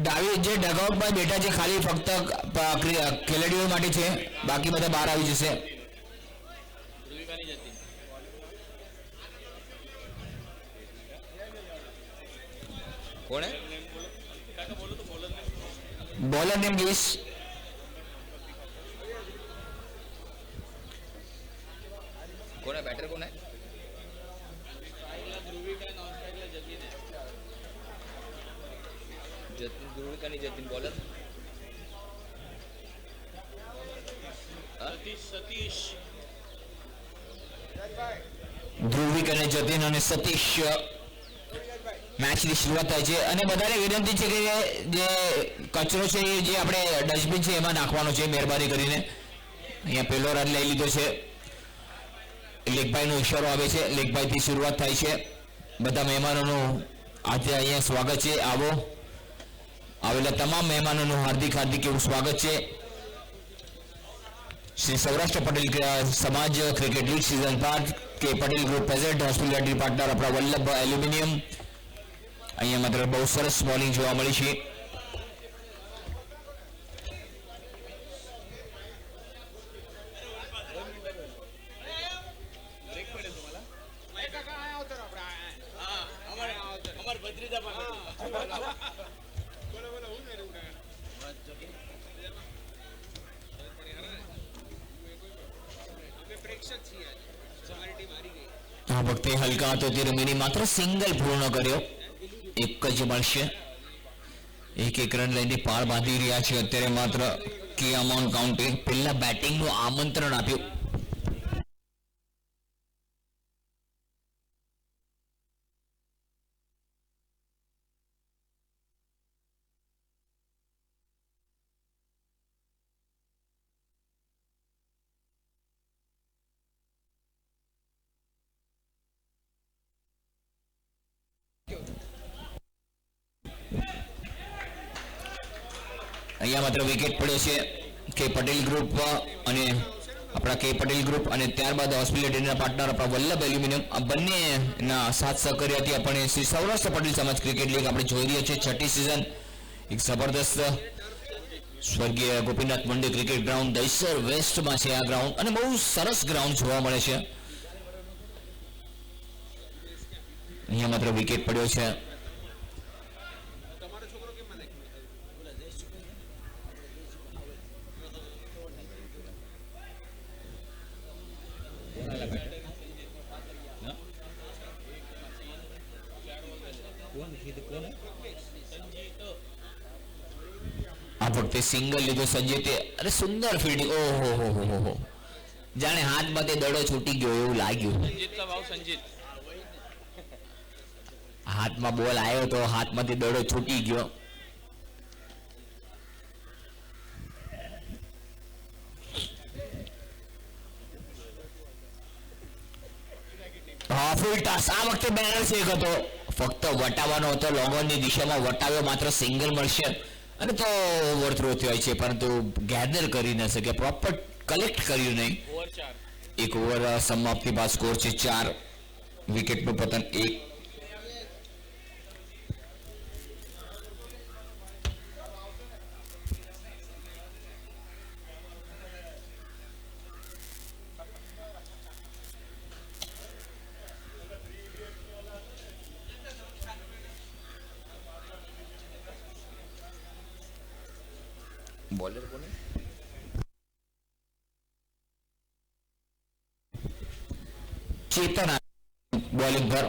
ડાવી જે ડગઆઉટ પર બેઠા છે ખાલી ફક્ત ખેલાડીઓ માટે છે, બાકી બધા બહાર આવી જશે. કોણે બોલર નેમ પ્લીઝ. કોને બેટર કોને જતીન ધ્રુવિકાની જતીન બોલર ધ્રુવિક અને જતીન અને સતીશ મેચની શરૂઆત થાય છે અને બધાને વિનંતી છે કે જે કચરો છે એ જે આપણે ડસ્ટબિન છે એમાં નાખવાનો છે મહેરબાની કરીને. અહીંયા પહેલો રન લઈ લીધો છે. લેખભાઈનો ઇશારો આવે છે. લેખભાઈથી શરૂઆત થાય છે. બધા મહેમાનોનું આજે અહીંયા સ્વાગત છે. આવેલા તમામ મહેમાનોનું હાર્દિક એવું સ્વાગત છે. Shri Saurashtra Patel Samaj cricket league season 5 કે Patel group present hospitality partner આપણા વલ્લભ એલ્યુમિનિયમ. અહીંયા માત્ર બહુ સરસ બોલિંગ જોવા મળી છે. આ વખતે હલકા હતો તે રમીની માત્ર સિંગલ પૂર્ણ કર્યો. એક જ મળશે. એક રન લઈને પાર બાંધી રહ્યા છે અત્યારે માત્ર કિયામોન કાઉન્ટી. પહેલા બેટિંગનું આમંત્રણ આપ્યું. અહીંયા માત્ર વિકેટ પડ્યો છે કે પટેલ ગ્રુપ અને આપણા કે પટેલ ગ્રુપ અને ત્યારબાદ હોસ્પિટાલિટીના પાર્ટનર આપણા વલ્લભ એલ્યુમિનિયમ આ બંનેના સાથ સહકાર્યથી આપણે શ્રી સૌરાષ્ટ્ર પટેલ સમાજ ક્રિકેટ લીગ આપણે જોઈ રહ્યા છીએ. 6ઠી સિઝન એક જબરદસ્ત સ્વર્ગીય ગોપીનાથ મંડે ક્રિકેટ ગ્રાઉન્ડ દહીસર વેસ્ટમાં છે આ ગ્રાઉન્ડ અને બહુ સરસ ગ્રાઉન્ડ જોવા મળે છે. અહીંયા માત્ર વિકેટ પડ્યો છે. આ વખતે સિંગલ લીધો સંજીતે. અરે સુંદર ફિલ્ડિંગ. ઓહો જાણે હાથમાંથી દડો છૂટી ગયો એવું લાગ્યું. હાથમાં બોલ આવ્યો તો હાથમાંથી દડો છૂટી ગયો. ફૂલ ટસ. આ વખતે બેનર શેક હતો. ફક્ત વટાવવાનો હતો. લોંગોનની દિશામાં વટાવ્યો. માત્ર સિંગલ મળશે અને તો ઓવરથ્રો થયો છે પરંતુ ગેધર કરી ન શકે. પ્રોપર કલેક્ટ કર્યું નહીં. એક ઓવર સમાપ્તિ બાદ સ્કોર છે 4. વિકેટનું પતન 1. બોલર કોને ચેતન બોલિંગ પર.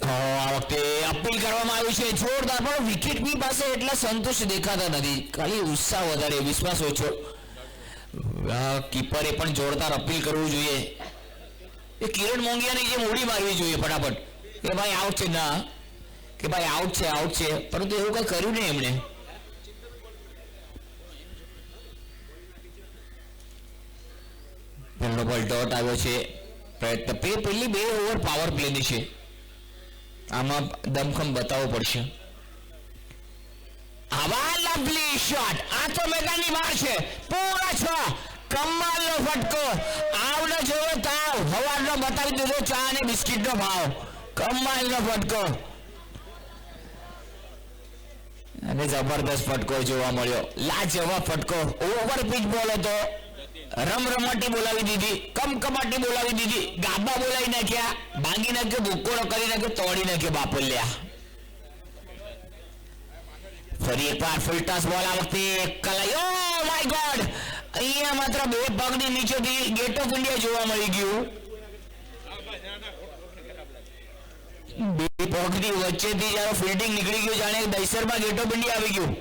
આ વખતે અપીલ કરવામાં આવ્યું છે જોરદાર પણ વિકેટની પાસે એટલા સંતોષ દેખાતા નથી. ખાલી ઉત્સાહ વધારે વિશ્વાસ ઓછો. કીપરે પણ જોરદાર અપીલ કરવું જોઈએ. એ કિરણ મોંગિયાની જે મૂડી મારવી જોઈએ ફટાફટ કે ભાઈ આઉટ છે. ના કે ભાઈ આઉટ છે પરંતુ એવું કઈ કર્યું નહીં એમણે. પહેલો બોલ ડોટ આવ્યો છે. પ્રયત્ન પહેલી 2 ઓવર પાવર પ્લેની છે. આમાં દમખમ બતાવવો પડશે. આવા લવલી શોટ. આ તો મેદાનની બહાર છે. પૂરા 6 કમાલનો ફટકો. આવડો જોવો તાવ સવારનો બતાવી દીધો ચા અને બિસ્કિટનો ભાવ. કમાલનો ફટકો અને જબરદસ્ત ફટકો જોવા મળ્યો. લાજવાબ ફટકો. ઓવર પિચ બોલ હતો. રમરમાટી બોલાવી દીધી, કમકમાટી બોલાવી દીધી, ગાબા બોલાવી નાખ્યા, ભાંગી નાખ્યો, ભૂકોડો કરી નાખ્યો, તોડી નાખ્યો બાપલ્યા. ફરી એકવાર ફૂલ ટસ બોલ આ વખતે કલાઈ. ઓ માય ગોડ, અહીંયા માત્ર બે પગની નીચેથી ગેટ ઓફ ઇન્ડિયા જોવા મળી ગયું. બે પગની વચ્ચેથી જયારે ફિલ્ડિંગ નીકળી ગયું જાણે દહીસરમાં ગેટ ઓફ ઇન્ડિયા આવી ગયું.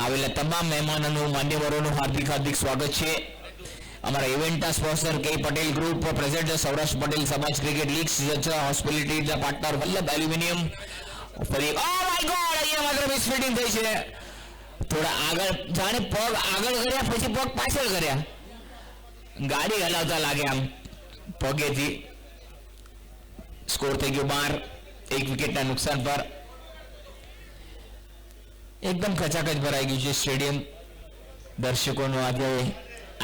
આવેલા તમામ મહેમાનોનું માન્યવરોનું હાર્દિક હાર્દિક સ્વાગત છે. અમારા ઇવેન્ટના sponsor K Patel group, president Saurashtra Patel Samaj cricket league, હોસ્પિટાલિટીના પાર્ટનર વલ્લભ એલ્યુમિનિયમ. ફરી ઓ માય ગોડ, અહીંયા માત્ર મિસફિટિંગ થઈ છે. થોડા આગળ જાણે પગ આગળ કર્યા પછી પગ પાછળ કર્યા, ગાડી હલાવતા લાગે આમ પગેથી. સ્કોર થઈ ગયો 12, 1 વિકેટના નુકસાન પર. એકદમ ખચાખચ ભરાઈ ગયું છે સ્ટેડિયમ. દર્શકોનું આજે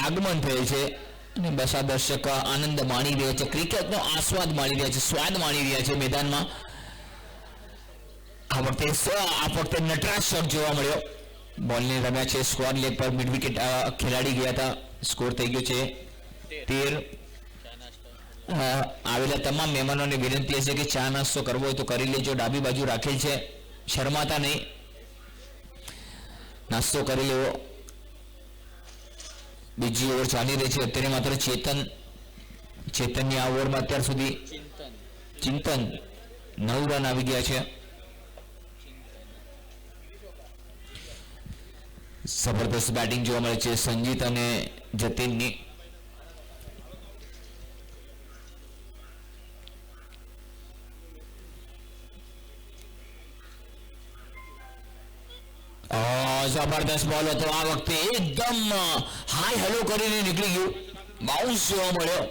આગમન થયેલ છે અને બસ આ દર્શક આનંદ માણી રહ્યા છે, ક્રિકેટનો આસ્વાદ માણી રહ્યા છે, સ્વાદ માણી રહ્યા છે મેદાનમાં. આ વખતે નટરાજ શોટ જોવા મળ્યો. બોલને રમ્યા છે સ્ક્વેર લેગ પર, મિડ વિકેટ ખેલાડી ગયા હતા. સ્કોર થઈ ગયો છે 13. આવેલા તમામ મહેમાનોને વિનંતી હશે કે ચા નાસ્તો કરવો હોય તો કરી લેજો. ડાબી બાજુ રાખેલ છે, શરમાતા નહીં, નાસ્તો કરી લેવો. બીજી ઓવર ચાલી રહી છે અત્યારે. માત્ર ચેતનની આ ઓવરમાં અત્યાર સુધી ચિંતન 9 રન આવી ગયા છે. જબરદસ્ત બેટિંગ જોવા મળે છે સંજીત અને જતીનની. જબરદસ્ત બોલ હતો આ વખતે. એકદમ હાઈ હેલો કરીને નીકળી ગયું, બાઉન્સ જોવા મળ્યો.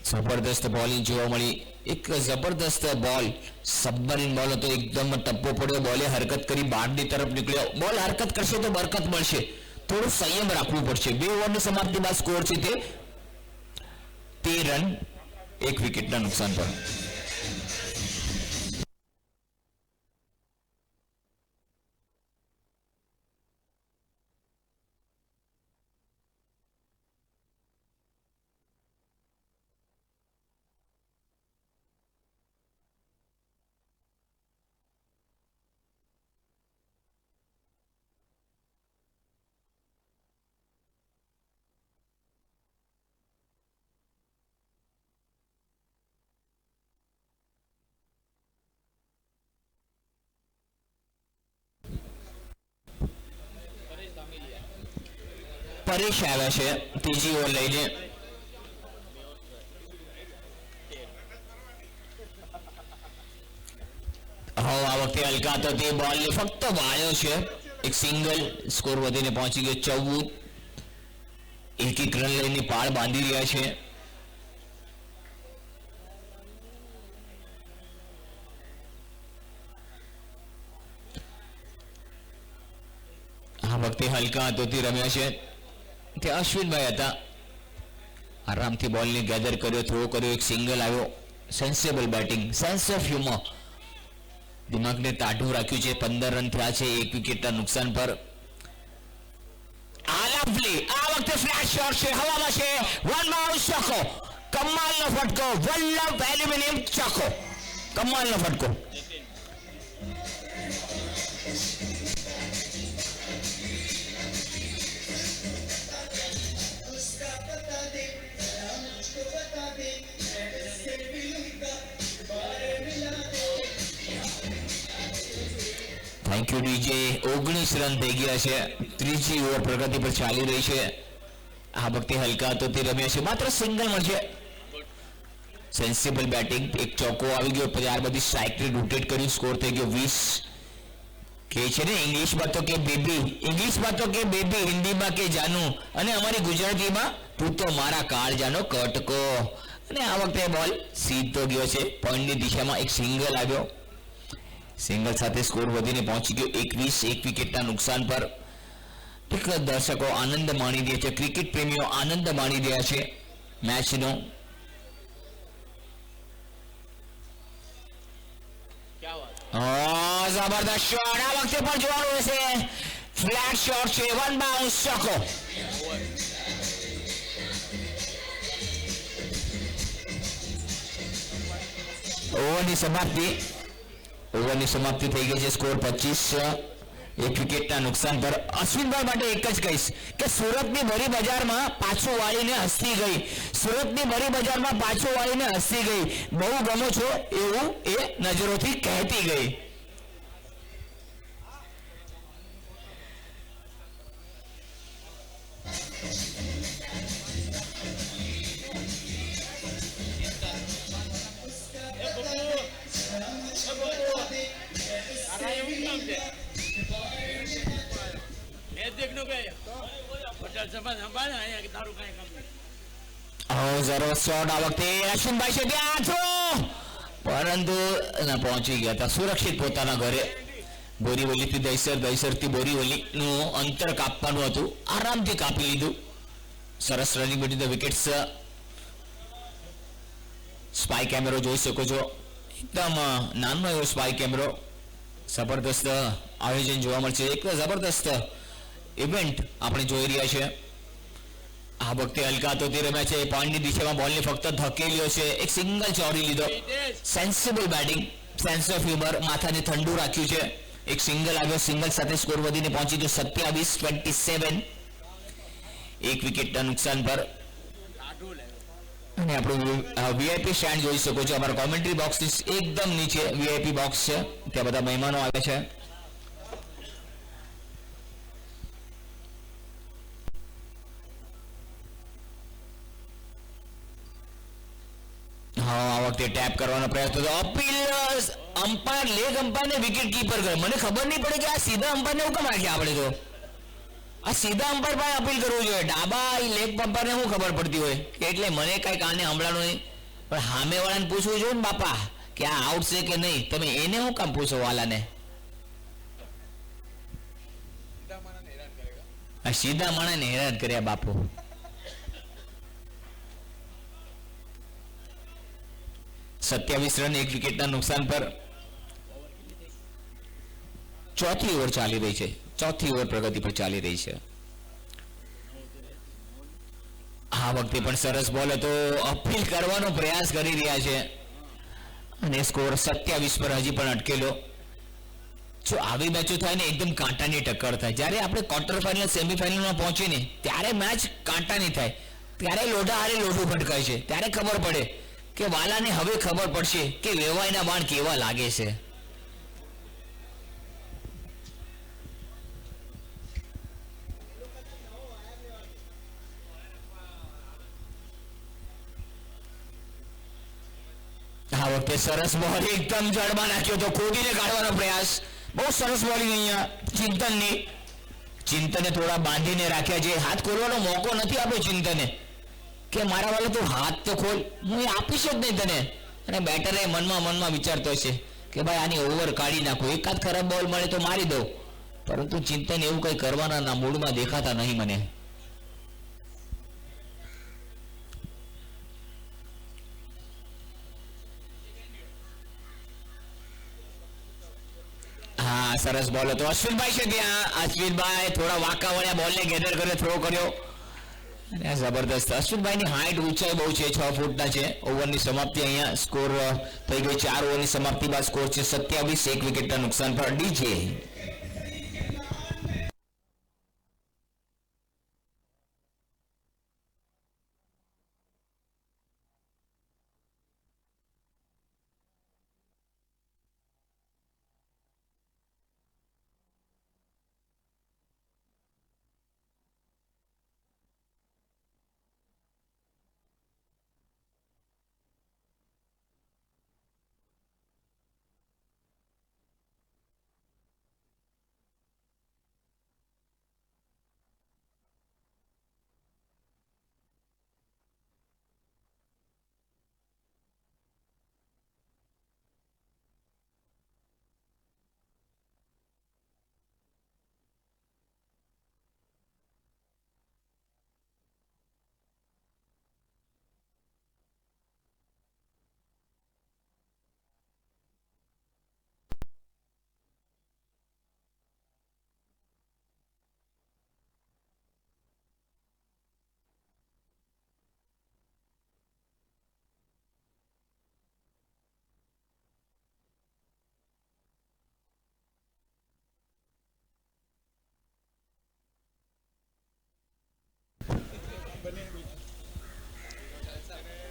જબરદસ્ત બોલિંગ જોવા મળી. એક જબરદસ્ત બોલ, સબમરીન બોલ હતો. એકદમ ટપ્પો પડ્યો, બોલે હરકત કરી બહારની તરફ નીકળ્યો. બોલ હરકત કરશે તો બરકત મળશે, થોડું સંયમ રાખવું પડશે. 2 ઓવરની સમાપ્તિ બાદ સ્કોર છે તે 13 રન, 1 વિકેટના નુકસાન પર. પરેશ આવ્યા છે ત્રીજી ઓવર લઈને. આ વખતે હલકા તો તે બોલને ફક્ત વાળ્યો છે. એક સિંગલ, સ્કોર વધીને પહોંચી ગયો 14. 1 રન લઈને પાળ બાંધી રહ્યા છે. આ વખતે હલકા હાથોથી રમ્યા છે તે અશ્વિનભાઈ હતા. આરામથી બોલને ગેધર કર્યો, થ્રો કર્યો, એક સિંગલ આવ્યો. સેન્સેબલ બેટિંગ, સેન્સ ઓફ હ્યુમર, દિમાગને તાઢું રાખ્યું છે. 15 રન થયા છે, 1 વિકેટના નુકસાન પર. આ વખતે ફ્લેશ શોટ છે, હવામાં છે, 1 બાઉન્સ ચોકો. કમાલનો ફટકો, વલ્લભ એલ્યુમિનિયમ ચોકો. કમાલનો ફટકો. Thank you DJ. 19 રન થઈ ગયા છે. ત્રીજી ઓવર પ્રગતિ પર ચાલી રહી છે. આ વખતે હલકા હાથોથી રમ્યા છે, માત્ર સિંગલ મળશે. સેન્સિબલ બેટિંગ, એક ચોકો આવી ગયો, ત્યારબાદ સ્ટ્રાઇકને રોટેટ કર્યું. સ્કોર થઈ ગયો 20. કે છે ને ઇંગ્લિશમાં તો કે બેબી, હિન્દીમાં કે જાનુ, અને અમારી ગુજરાતીમાં તું તો મારા કાળજાનો કટકો. અને આ વખતે બોલ સીધો ગયો છે પોઈન્ટની દિશામાં. એક સિંગલ આવ્યો, સિંગલ સાથે સ્કોર વધીને પહોંચી ગયો 21. 1 વિકેટના નુકસાન પર. એક દર્શકો આનંદ માણી રહ્યા છે, ક્રિકેટ પ્રેમીઓ આનંદ માણી રહ્યા છે મેચનો. જબરદસ્ત શોટ આ વખતે પણ જોવાનું હશે. ફ્લેટ શોટ છે, વન બાઉન્સ ચોકો. ઓવરની સમાપ્તિ થઈ ગઈ છે. સ્કોર 25. એક વિકેટના નુકસાન પર. અશ્વિનભાઈ માટે એક જ કહીશ કે સુરતની ભરી બજારમાં પાછું વાળીને હસતી ગઈ. સુરતની ભરી બજારમાં પાછું વાળીને હસતી ગઈ. બહુ ગમો છો એવું એ નજરોથી કહેતી ગઈ. શોટ આ વખતે અશ્વિનભાઈ છે ત્યાં થ્રો, પરંતુ પહોંચી ગયા હતા સુરક્ષિત પોતાના ઘરે. બોરીવલીથી દહીસર, દહીસરથી બોરીવલીનું અંતર કાપવાનું હતું, આરામથી કાપી લીધું. સરસ running between the wickets. Spy કેમેરો જોઈ શકો છો, એકદમ નાનો એવો સ્પાય કેમેરો. જબરદસ્ત આયોજન જોવા મળશે, એક જબરદસ્ત ઇવેન્ટ આપણે જોઈ રહ્યા છીએ. આ વખતે હલકા તો રમ્યા છે, પોઈન્ટની દિશામાં બોલને ફક્ત ધકેલ્યો છે, એક સિંગલ ચોરી લીધો. Sensible batting, sense of humour, માથાને ઠંડુ રાખ્યું છે. એક સિંગલ આવ્યો, સિંગલ સાથે સ્કોર વધીને પહોંચી ગયો 27-27. એક વિકેટના નુકસાન પર. અને આપણું વીઆઈપી સ્ટેન્ડ જોઈ શકો છો, અમારા કોમેન્ટ્રી બોક્સની એકદમ નીચે વીઆઈપી બોક્સ છે, ત્યાં બધા મહેમાનો આવે છે. આ વખતે ટેપ કરવાનો પ્રયાસ થતો. અપીલ અમ્પાયર, લેગ અમ્પાયરને વિકેટ કીપર કરે. મને ખબર નહીં પડે કે આ સીધા અમ્પાયરને હું કેમ રાખ્યા આપણે? તો આ સીધા અમ્પાયર પાસે અપીલ કરવું જોઈએ, ડાબા લેગ અમ્પાયરને શું ખબર પડતી હોય? એટલે મને કઈ કાને સાંભળવાનું નહીં, પણ સામેવાળાને પૂછવું જોઈએ ને બાપા કે આ આઉટ છે કે નહીં. તમે એને શું કામ પૂછો વાલાને? આ સીધા માણસને હેરાન કર્યા બાપુ. સત્યાવીસ રન, એક વિકેટના નુકસાન પર. ચોથી ઓવર ચાલી રહી છે, ચોથી ઓવર પ્રગતિ પર ચાલી રહી છે. આ વખતે પણ સરસ બોલ હતો, અપીલ કરવાનો પ્રયાસ કરી રહ્યા છે અને સ્કોર 27 પર હજી પણ અટકેલો. જો આવી મેચો થાય ને એકદમ કાંટાની ટક્કર થાય. જ્યારે આપણે ક્વાર્ટર ફાઇનલ, સેમીફાઇનલમાં પહોંચીએ ને ત્યારે મેચ કાંટાની થાય, ત્યારે લોઢા હારે લોઢું ફટકાય છે. ત્યારે ખબર પડે કે વાલાને હવે ખબર પડશે કે વેવાઈના બાણ કેવા લાગે છે. આ વખતે સરસ બોલ એકદમ જડમાં નાખ્યો તો, ખોદીને કાઢવાનો પ્રયાસ. બહુ સરસ બોલિંગ અહીંયા ચિંતનની. ચિંતને થોડા બાંધીને રાખ્યા છે, હાથ ખોલવાનો મોકો નથી આપ્યો ચિંતને કે મારા વાળો તું હાથ તો ખોલ, હું એ આપીશ જ નહીં તને. અને બેટરે મનમાં વિચારતો હશે કે ભાઈ આની ઓવર કાઢી નાખું, એકાદ ખરાબ બોલ મળે તો મારી દઉં. પરંતુ ચિંતન એવું કંઈ કરવાના ના મૂડમાં દેખાતા નહીં મને. હા, સરસ બોલ હતો. અશ્વિનભાઈ છે ત્યાં. અશ્વિનભાઈ થોડા વાંકા વળ્યા, બોલને ગેધર કરે, થ્રો કર્યો. જબરદસ્ત. અશ્વિનભાઈની હાઈટ, ઊંચાઈ બહુ છે, 6 ફૂટના છે. ઓવરની સમાપ્તિ અહીંયા સ્કોર થઈ ગઈ. 4 ઓવરની સમાપ્તિ બાદ સ્કોર છે 27, એક વિકેટના નુકસાન પર. ડીજે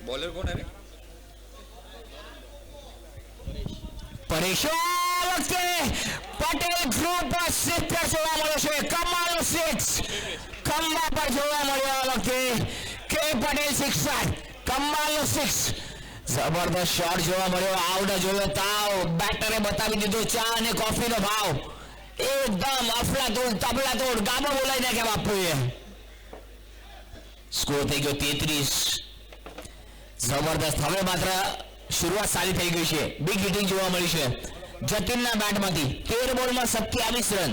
બોલર કોણ હે? પરેશ વખતે પટેલ ગ્રુપ સિક્સ જોવા મળ્યો છે. કમાલનો સિક્સ ખંભા પર જોવા મળ્યો આ વખતે કે પટેલ સિક્સર. કમાલનો સિક્સ, જબરદસ્ત શોટ જોવા મળ્યો. આવડે જોયો તાવ, બેટરે બતાવી દીધો ચા અને કોફીનો ભાવ. એકદમ અફલાતોડ તબલાતોડ ગામો બોલાઈ નાખે બાપુએ. સ્કોર થઈ ગયો 33. જબરદસ્ત. હવે માત્ર શરૂઆત સારી થઈ ગઈ છે. બિગ હિટિંગ જોવા મળી છે જતીનના બેટમાંથી. 13 બોલમાં 27 રન,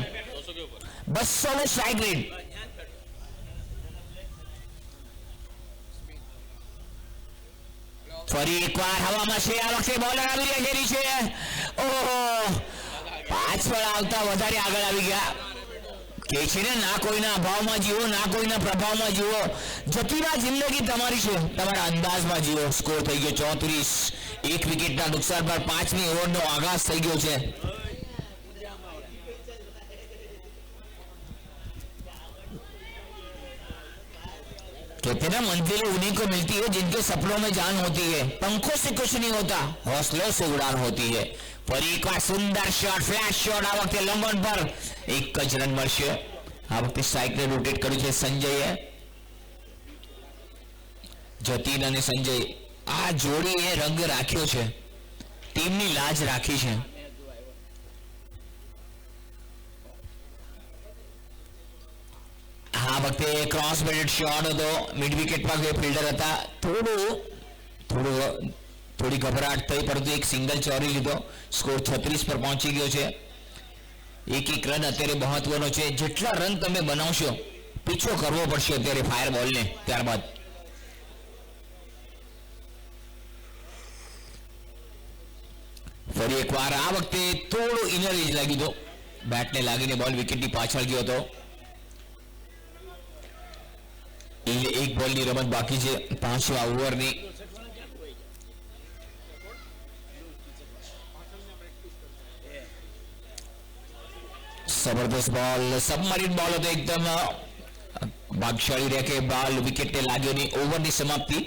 200 નું સ્ટ્રાઇક રેટ. ફરી એકવાર હવામાં છે આ વખતે. બોલર આવી રહ્યા છે. ઓહો, પાછળ આવતા વધારે આગળ આવી ગયા. કે છે ને, ના કોઈના અભાવમાં જીવો, ના કોઈના પ્રભાવમાં જીવો. જતીના જિંદગી તમારી છે, તમારા અંદાજમાં જીવો. સ્કોર થઈ ગયો 34. એક વિકેટના નુકસાન પર 5મી ઓવરનો આગાજ થઈ ગયો છે. कहते ना, मंजिल उन्हीं को मिलती है जिनके सपनों में जान होती है. पंखों से कुछ नहीं होता, हौसलों से उड़ान होती है. ફરી એકવાર સુંદર શોટ, ફ્લેશ શોટ. આ વખતે લંબન પર એક જ રન મળશે. આ વખતે સ્ટ્રાઇકને રોટેટ કર્યું છે સંજયે. જતીન અને સંજય, આ જોડીએ રંગ રાખ્યો છે, ટીમની લાજ રાખી છે. આ વખતે ક્રોસ બેટેડ શોટ હતો. મિડ વિકેટ પર બે ફિલ્ડર હતા. થોડી ગભરાટ થઈ, પરંતુ એક સિંગલ ચોરી લીધો. સ્કોર 36 પર પહોંચી ગયો છે. એક રન અત્યારે મહત્વનો છે. જેટલા રન તમે બનાવશો, પીછો કરવો પડશે અત્યારે ફાયર બોલને. ત્યારબાદ ફરી એકવાર આ વખતે થોડો ઇનર એજ લાગી દો. બેટને લાગીને બોલ વિકેટની પાછળ ગયો હતો. એક બોલની રમત બાકી છે 5મા ઓવરની. જબરદસ્ત બોલ, સબમરીન બોલ હતો. એકદમ ભાગશાળી રહે કે બોલ વિકેટને લાગ્યો નહીં. ઓવરની સમાપ્તિ,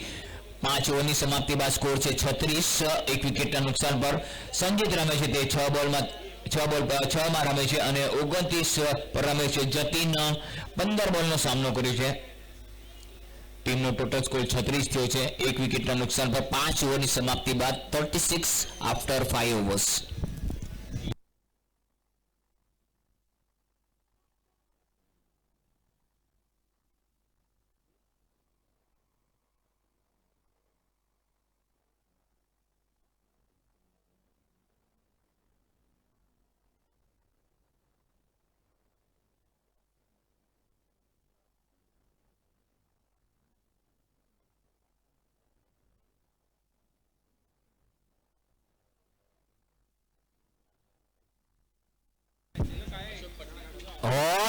5 ઓવરની સમાપ્તિ બાદ સ્કોર છે 36. એક વિકેટના નુકસાન પર સંજીત રમે છે. તે 6 બોલમાં 6 રમે છે અને 29 પર રમે છે. જતીન 15 બોલનો સામનો કર્યો છે. ટીમનો ટોટલ સ્કોર 36 થયો છે. એક વિકેટના નુકસાન પર 5 ઓવરની સમાપ્તિ બાદ 36 આફ્ટર 5 ઓવર્સ.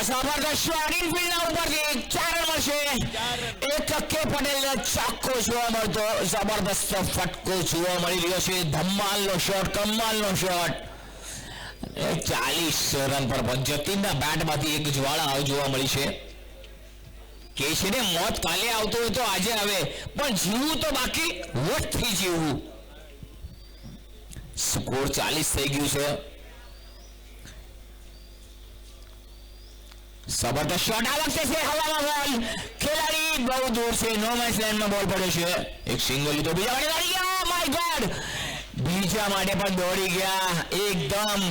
જબરદસ્ત શોટ ઇનફિલ્ડના ઉપરથી 4 રન મળશે. એક કે પટેલને ચોક્કો જોવા મળતો. જબરદસ્ત ફટકો જોવા મળી રહ્યો છે. ધમાલનો શોટ, કમાલનો શોટ. 40 રન પર જતીનના બેટમાંથી એક જ્વાળા જોવા મળી છે. કે છે ને, મોત કાલે આવતો હોય તો આજે આવે, પણ જીવવું તો બાકી વટથી જીવવું. સ્કોર 40 થઈ ગયું છે. જબરદસ્ત શોટ આ વખતે છે. હવામાં બોલ, ખેલાડી બહુ દૂર છે. નો મેચ લાઈનમાં બોલ પડ્યો છે. એક સિંગલ લીધો, બીજા માટે દોડી ગયા. માય ગોડ, બીજા માટે પણ દોડી ગયા. એકદમ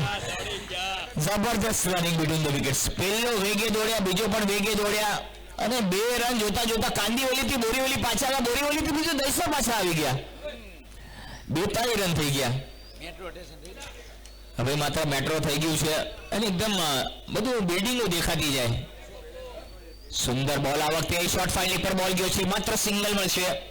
જબરદસ્ત રનિંગ બિટવીન ધ વિકેટ્સ. પહેલો વેગે દોડ્યા, બીજો પણ વેગે દોડ્યા અને 2 રન જોતા જોતા કાંદીવલીથી બોરીવલી પાછા આવ્યા. બોરીવલીથી બીજો દહીસર પાછા આવી ગયા. 42 રન થઈ ગયા. હવે માત્ર મેટ્રો થઈ ગયું છે અને એકદમ બધું બિલ્ડિંગો દેખાતી જાય. સુંદર બોલ. આ વખતે શોર્ટ ફાઇનલ પર બોલ ગયો છે. માત્ર સિંગલ મળશે.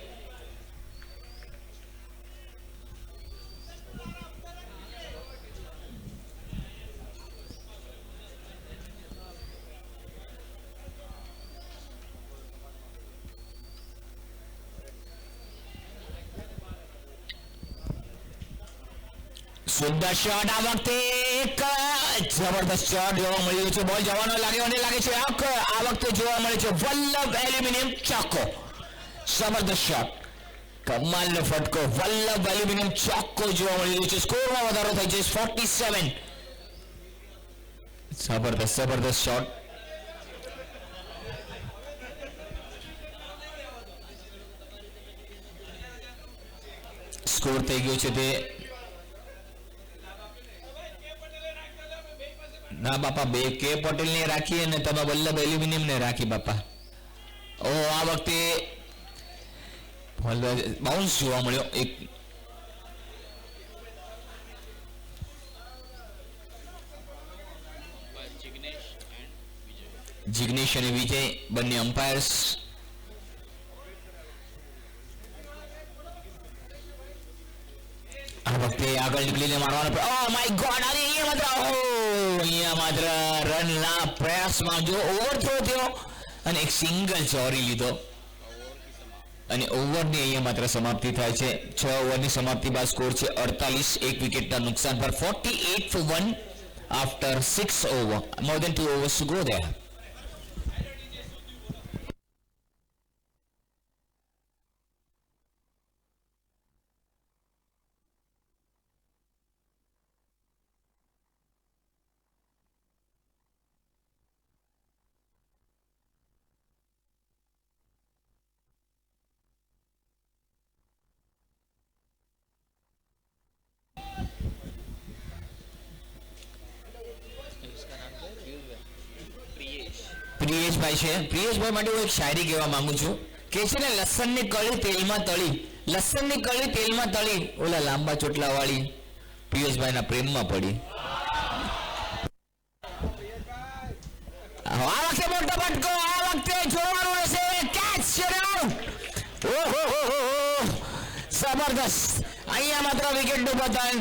સુંદર શોટ. આ વખતે એક જબરદસ્ત શોટ જોવા મળ્યો છે. બોલ જવાનો લાગે છે. આ વખતે જોવા મળે છે વલ્લભ એલ્યુમિનિયમ ચોક્કો. જબરદસ્ત શોટ. કમાલનો ફટકો, વલ્લભ એલ્યુમિનિયમ ચોક્કો જોવા મળી રહ્યો છે. સ્કોરમાં વધારો થાય છે 47. જબરદસ્ત શોટ. સ્કોર થઈ ગયો છે તે ના બાપા, બે કે પટેલ ને રાખી અને તમે વલ્લભ એલ્યુમિનિયમ ને રાખી બાપા. ઓ આ વખતે બાઉન્સ જોવા મળ્યો એક. જિગ્નેશ અને વિજય બંને અમ્પાયર્સ. આ વખતે આગળ નીકળીને મારવાનો, ઓ માય ગોડ, અરે અહીંયા માત્ર રનના પ્રયાસમાં જો ઓવરથ્રો થયો અને એક સિંગલ ચોરી લીધો અને ઓવરની અહીંયા માત્ર સમાપ્તિ થાય છે. 6 ઓવરની સમાપ્તિ બાદ સ્કોર છે 48, એક વિકેટના નુકસાન પર 48 for 1 after 6 over, more than 2 overs to go there. પ્રિયેશભાઈ છે. પ્રિયેશભાઈ માટે હું એક શાયરી કહેવા માંગુ છું કે છે ને, લસણની કળી તેલમાં તળી, લસણની કળી તેલમાં તળી, ઓલા લાંબા ચોટલા વાળી પ્રિયેશભાઈના પ્રેમમાં પડી. આ વખતે મોટો ફટકો, આ વખતે જોવાનું રહેશે કેચ રાઉન્ડ. ઓહો જબરદસ્ત. અહીંયા માત્ર વિકેટનું પતન.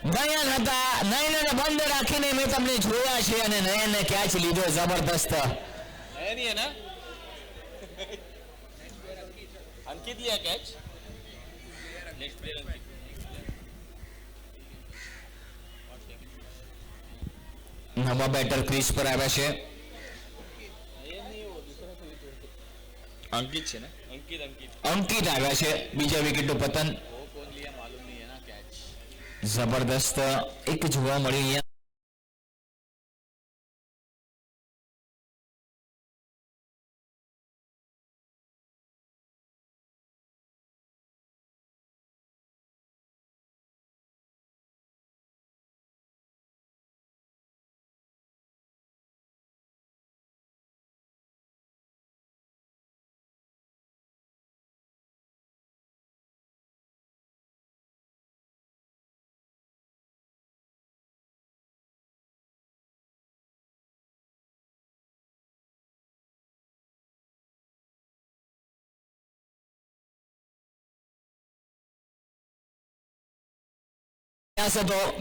નયન હતા, નયનને બંધ રાખીને મેં તમને જોયા છે અને નયનને કેચ લીધો. જબરદસ્ત. અંકિત लिया कैच. નવા બેટર ક્રીઝ પર આવ્યા છે. अंकित છે ને, અંકિત આવ્યા છે. બીજા વિકેટનું પતન. જબરદસ્ત એક જોવા મળી અહીંયા.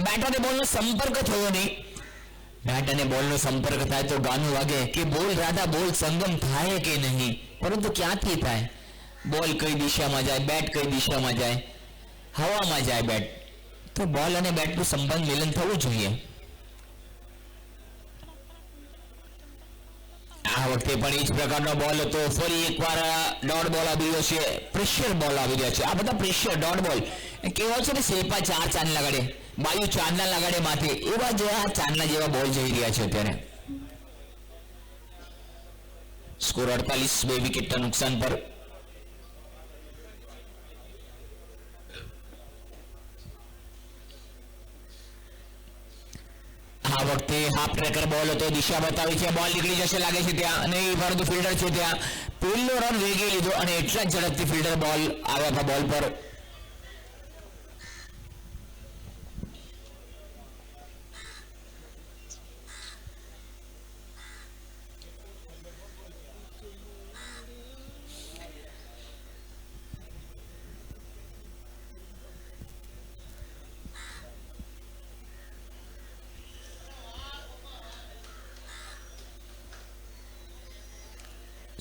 બેટ અને બોલનો સંપર્ક થયો નહીં. બેટ અને બોલનો સંપર્ક થાય તો ગાનું વાગે કે બોલ રાધા બોલ સંગમ થાય કે નહીં, પરંતુ ક્યાંથી થાય? બોલ કઈ દિશામાં જાય, બેટ કઈ દિશામાં જાય, હવામાં જાય બેટ, તો બોલ અને બેટનું સંબંધ મિલન થવું જોઈએ. આ વખતે પણ એ જ પ્રકારનો બોલ હતો. ફરી એકવાર ડોટ બોલ આવી રહ્યો છે, પ્રેશર બોલ આવી રહ્યા છે. આ બધા પ્રેશર ડોટ બોલ કેવા છે ને, શેપા ચાર લગાડે, બાયુ ચાંદના લગાડે માથે, એવા જેવા ચાંદના જેવા બોલ જઈ રહ્યા છે અત્યારે. સ્કોર 48, 2 વિકેટના નુકસાન પર. આ વખતે હાફ ટ્રેકર બોલ હતો, દિશા બતાવી છે, બોલ નીકળી જશે લાગે છે ત્યાં નહીં, પરંતુ ફિલ્ડર છે ત્યાં પહેલો રન વેગી લીધો અને એટલા જ ઝડપથી ફિલ્ડર બોલ આવ્યા હતા બોલ પર.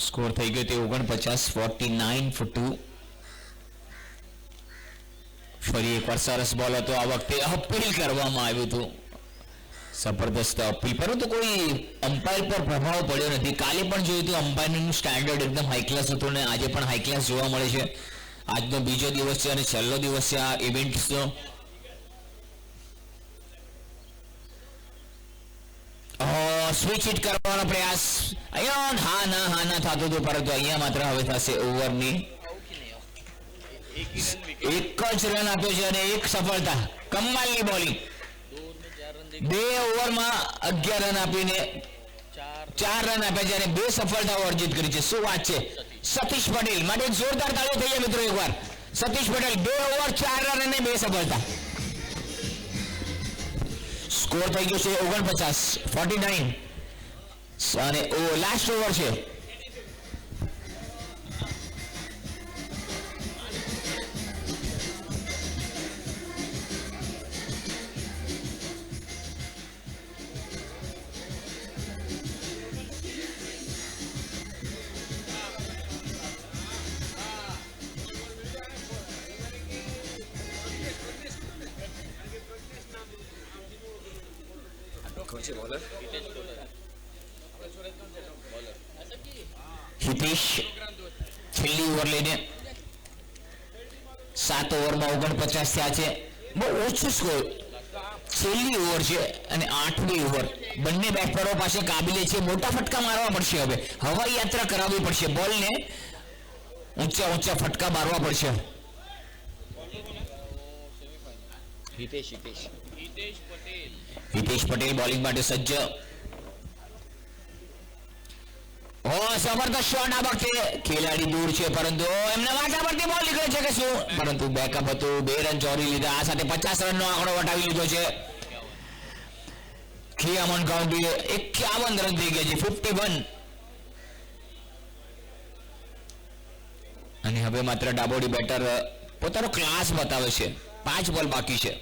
સ્કોર થઈ ગયો તે 49, 49 for 2. ફરી એકવાર સરસ બોલ હતો. આ વખતે અપીલ કરવામાં આવ્યું હતું, જબરદસ્ત અપીલ, પરંતુ કોઈ અમ્પાયર પર પ્રભાવ પડ્યો નથી. કાલે પણ જોયું હતું, અમ્પાયરનું સ્ટાન્ડર્ડ એકદમ હાઈ ક્લાસ હતું ને આજે પણ હાઈ ક્લાસ જોવા મળે છે. આજનો બીજો દિવસ છે અને છેલ્લો દિવસ છે આ ઇવેન્ટ્સનો. સ્વિચ હિટ કરવાનો પ્રયાસ અહીંયા હા ના થતું હતું, પરંતુ અહીંયા માત્ર હવે થશે ઓવરની એક જ રન આપ્યો છે અને એક સફળતા. કમાલની બોલિંગ. 2 ઓવરમાં 11 રન આપીને 4 રન આપ્યા છે અને 2 સફળતાઓ અર્જિત કરી છે. શું વાત છે સતીશ પટેલ માટે. એક જોરદાર તાળીઓ થઈ જાય મિત્રો એકવાર. સતીશ પટેલ 2 ઓવર 4 રન અને 2 સફળતા. સ્કોર થઈ ગયો છે 49 અને લાસ્ટ ઓવર છે. હિતેશ છેલ્લી ઓવર લઈને 7 ઓવરમાં 49 થયા છે. બહુ ઓછું સ્કોર. છેલ્લી ઓવર છે અને 8મી ઓવર. બંને બેટ્સમેનો પાસે કાબિલે છે. મોટા ફટકા મારવા પડશે. હવે હવાઈ યાત્રા કરાવવી પડશે. બોલને ઊંચા ફટકા મારવા પડશે. હિતેશ પટેલ બોલિંગ માટે સજ્જ. જબરદસ્ત શોટ આ વખતે. ખેલાડી દૂર છે પરંતુ એમને માથા પરથી બોલ નીકળે છે કે શું, પરંતુ બેકઅપ હતું. 2 રન ચોરી લીધા. આ સાથે 50 રનનો આંકડો વટાવી લીધો છે. ખિયામન કાઉન્ટીએ 51 રન થઈ ગયા છે. 51. અને હવે માત્ર ડાબોડી બેટર પોતાનો ક્લાસ બતાવે છે. 5 બોલ બાકી છે.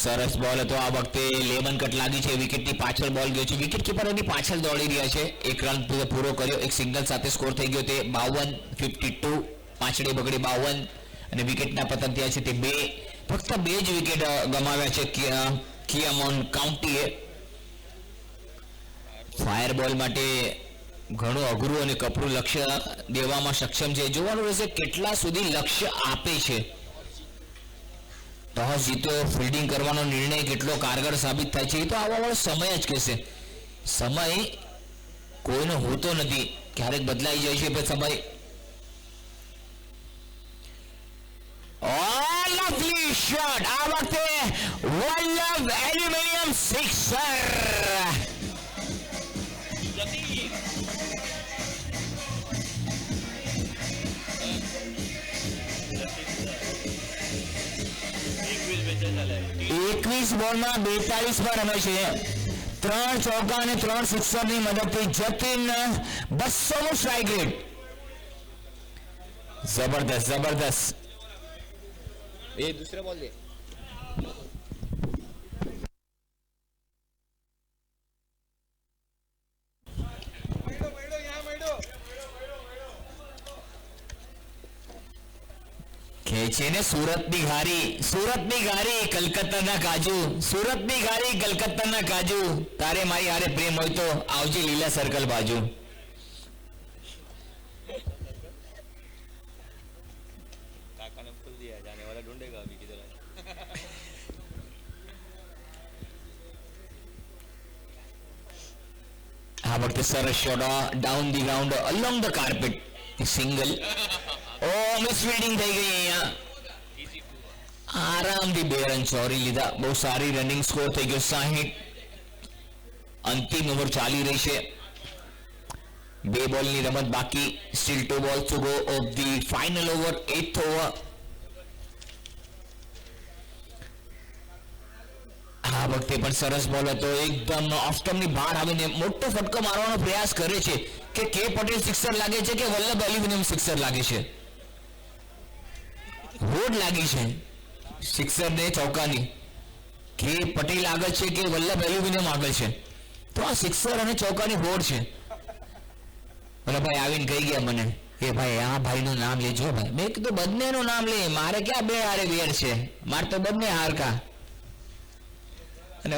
સરસ બોલ હતો આ વખતે. લેમન કટ લાગી છે. વિકેટની પાછળ બોલ ગયો છે. વિકેટ કીપર એની પાછળ દોડી રહ્યા છે. 1 રન પૂરો કર્યો. એક સિંગલ સાથે સ્કોર થઈ ગયો તે 52 પાછળે બગડી 52 અને વિકેટના પતન થયા છે તે 2. ફક્ત 2 જ વિકેટ ગમાવ્યા છે કિયામોન કાઉન્ટીએ. ફાયર બોલ માટે ઘણું અઘરું અને કપરું લક્ષ્ય દેવામાં સક્ષમ છે. જોવાનું રહેશે કેટલા સુધી લક્ષ્ય આપે છે. ટોસ જીતો ફિલ્ડિંગ કરવાનો નિર્ણય કેટલો કારગર સાબિત થાય છે એ તો આવવાવાળો સમય જ કહેશે. સમય કોઈનો હોતો નથી. ક્યારેક બદલાઈ જાય છે પણ સમય. લવલી શોટ આ વખતે વલ્લભ એલ્યુમિનિયમ સિક્સર. એકવીસ બોલમાં 42 પર રમે છે. 3 ચોકા અને 3 સિક્સરની મદદથી જતીન 200નું સ્ટ્રાઇક રેટ. જબરદસ્ત. दूसरा बॉल दे. છે ને સુરતની ઘારી કલકત્તાના કાજુ. સુરતની ઘારી કલકત્તાના કાજુ. તારે મારી હારે પ્રેમ હોય તો આવજે લીલા સર્કલ બાજુ. काका ने फुल दिया. जाने वाला ढूंढेगा अभी किधर है. આ વખતે સરસ shot down the ground along the carpet. Single. Miss fielding થઈ ગઈ અહીંયા. આરામથી 2 રન ચોરી લીધા. બહુ સારી રનિંગ સ્કોર થઈ ગયો 60. અંતિમ ઓવર ચાલી રહી છે. 2 બોલની રમત બાકી. Steel 2 balls to go of the final over, 8th over. આ વખતે પણ સરસ બોલ હતો. એકદમ ઓફ સ્ટમ્પની બહાર આવીને મોટો ફટકો મારવાનો પ્રયાસ કરે છે. કે પટેલ સિક્સર લાગે છે કે વલ્લભ એલ્યુમિનિયમ સિક્સર લાગે છે. હોડ લાગી છે સિક્સર ને ચોકાની. કે પટેલ આગળ છે કે વલ્લભ એલ્યુમિનિયમ આગળ છે. તો આ સિક્સર અને ચોકાની હોડ છે. અને ભાઈ આવીને કહી ગયા મને કે ભાઈ આ ભાઈનું નામ લેજો ભાઈ. મેં કીધું બંનેનું નામ લે. મારે ક્યાં 2 હારે વેર છે. મારે તો બંને હારકા. અને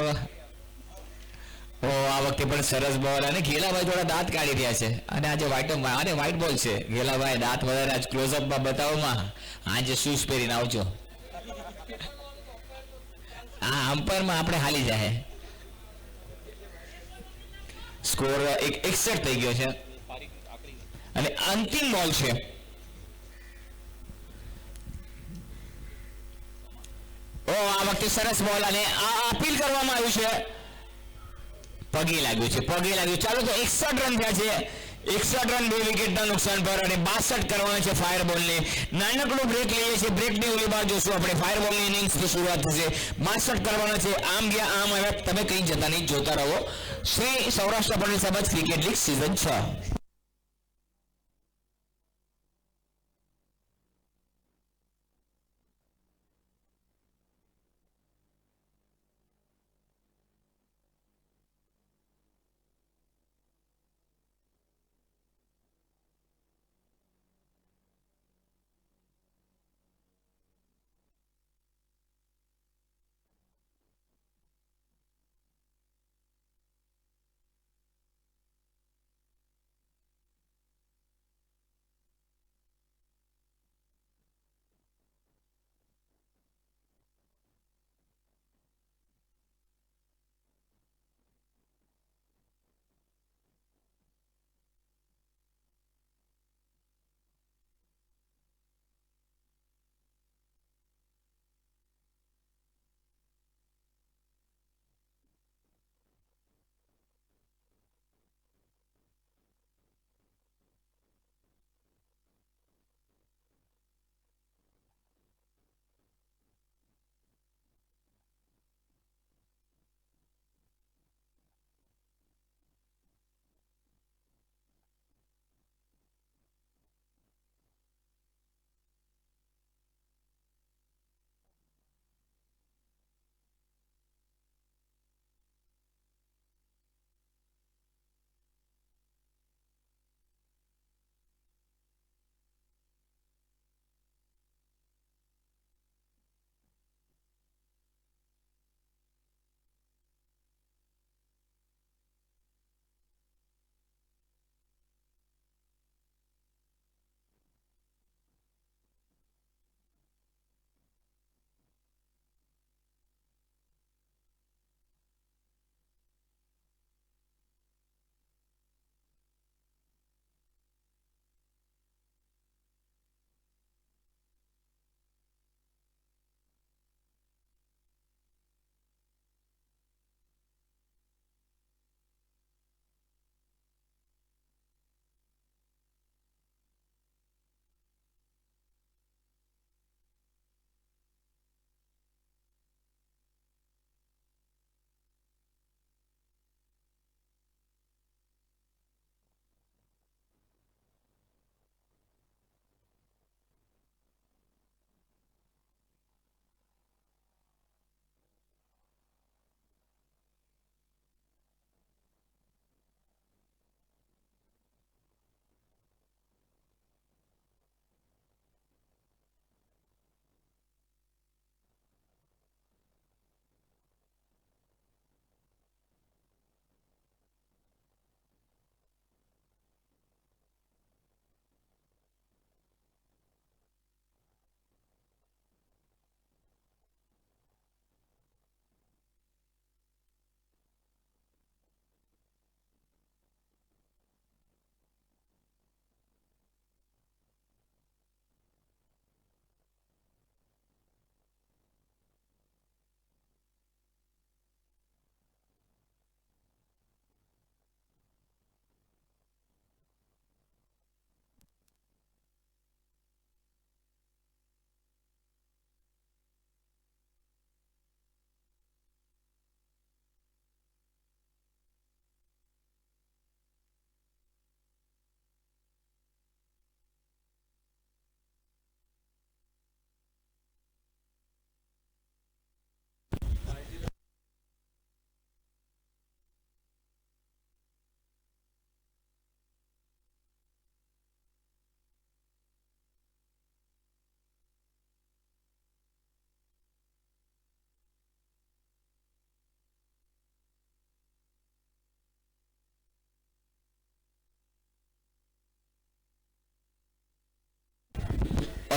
ઓ આ વખતે પણ સરસ બોલ અને ઘેલાભાઈ થોડા દાંત કાઢી રહ્યા છે અને આજે વ્હાઈટ બોલ છે. ઘેલાભાઈ દાંત વધારે આજ ક્લોઝઅપમાં બતાવોમાં આજે શૂઝ પહેરીને આવજો. આ અમ્પાયરમાં આપણે હાલી જાય. સ્કોર 61 થઈ ગયો છે અને અંતિમ બોલ છે. ઓ આ વખતે સરસ બોલ અને આ અપીલ કરવામાં આવ્યું છે. પગે લાગ્યું છે, પગે લાગ્યું. ચાલો તો 61 રન થયા છે. 61 રન 2 વિકેટના નુકસાન પર અને 62 કરવાના છે ફાયર બોલને. નાનકડો બ્રેક લઈએ છીએ. બ્રેકની ઓલી બાર જોશું આપણે ફાયર બોલની ઇનિંગ્સની શરૂઆત થશે. 62 કરવાના છે. આમ ગયા આમ આવ્યા. તમે કઈ જતા નહીં, જોતા રહો. Shri Saurashtra Patel Samaj cricket league season 6.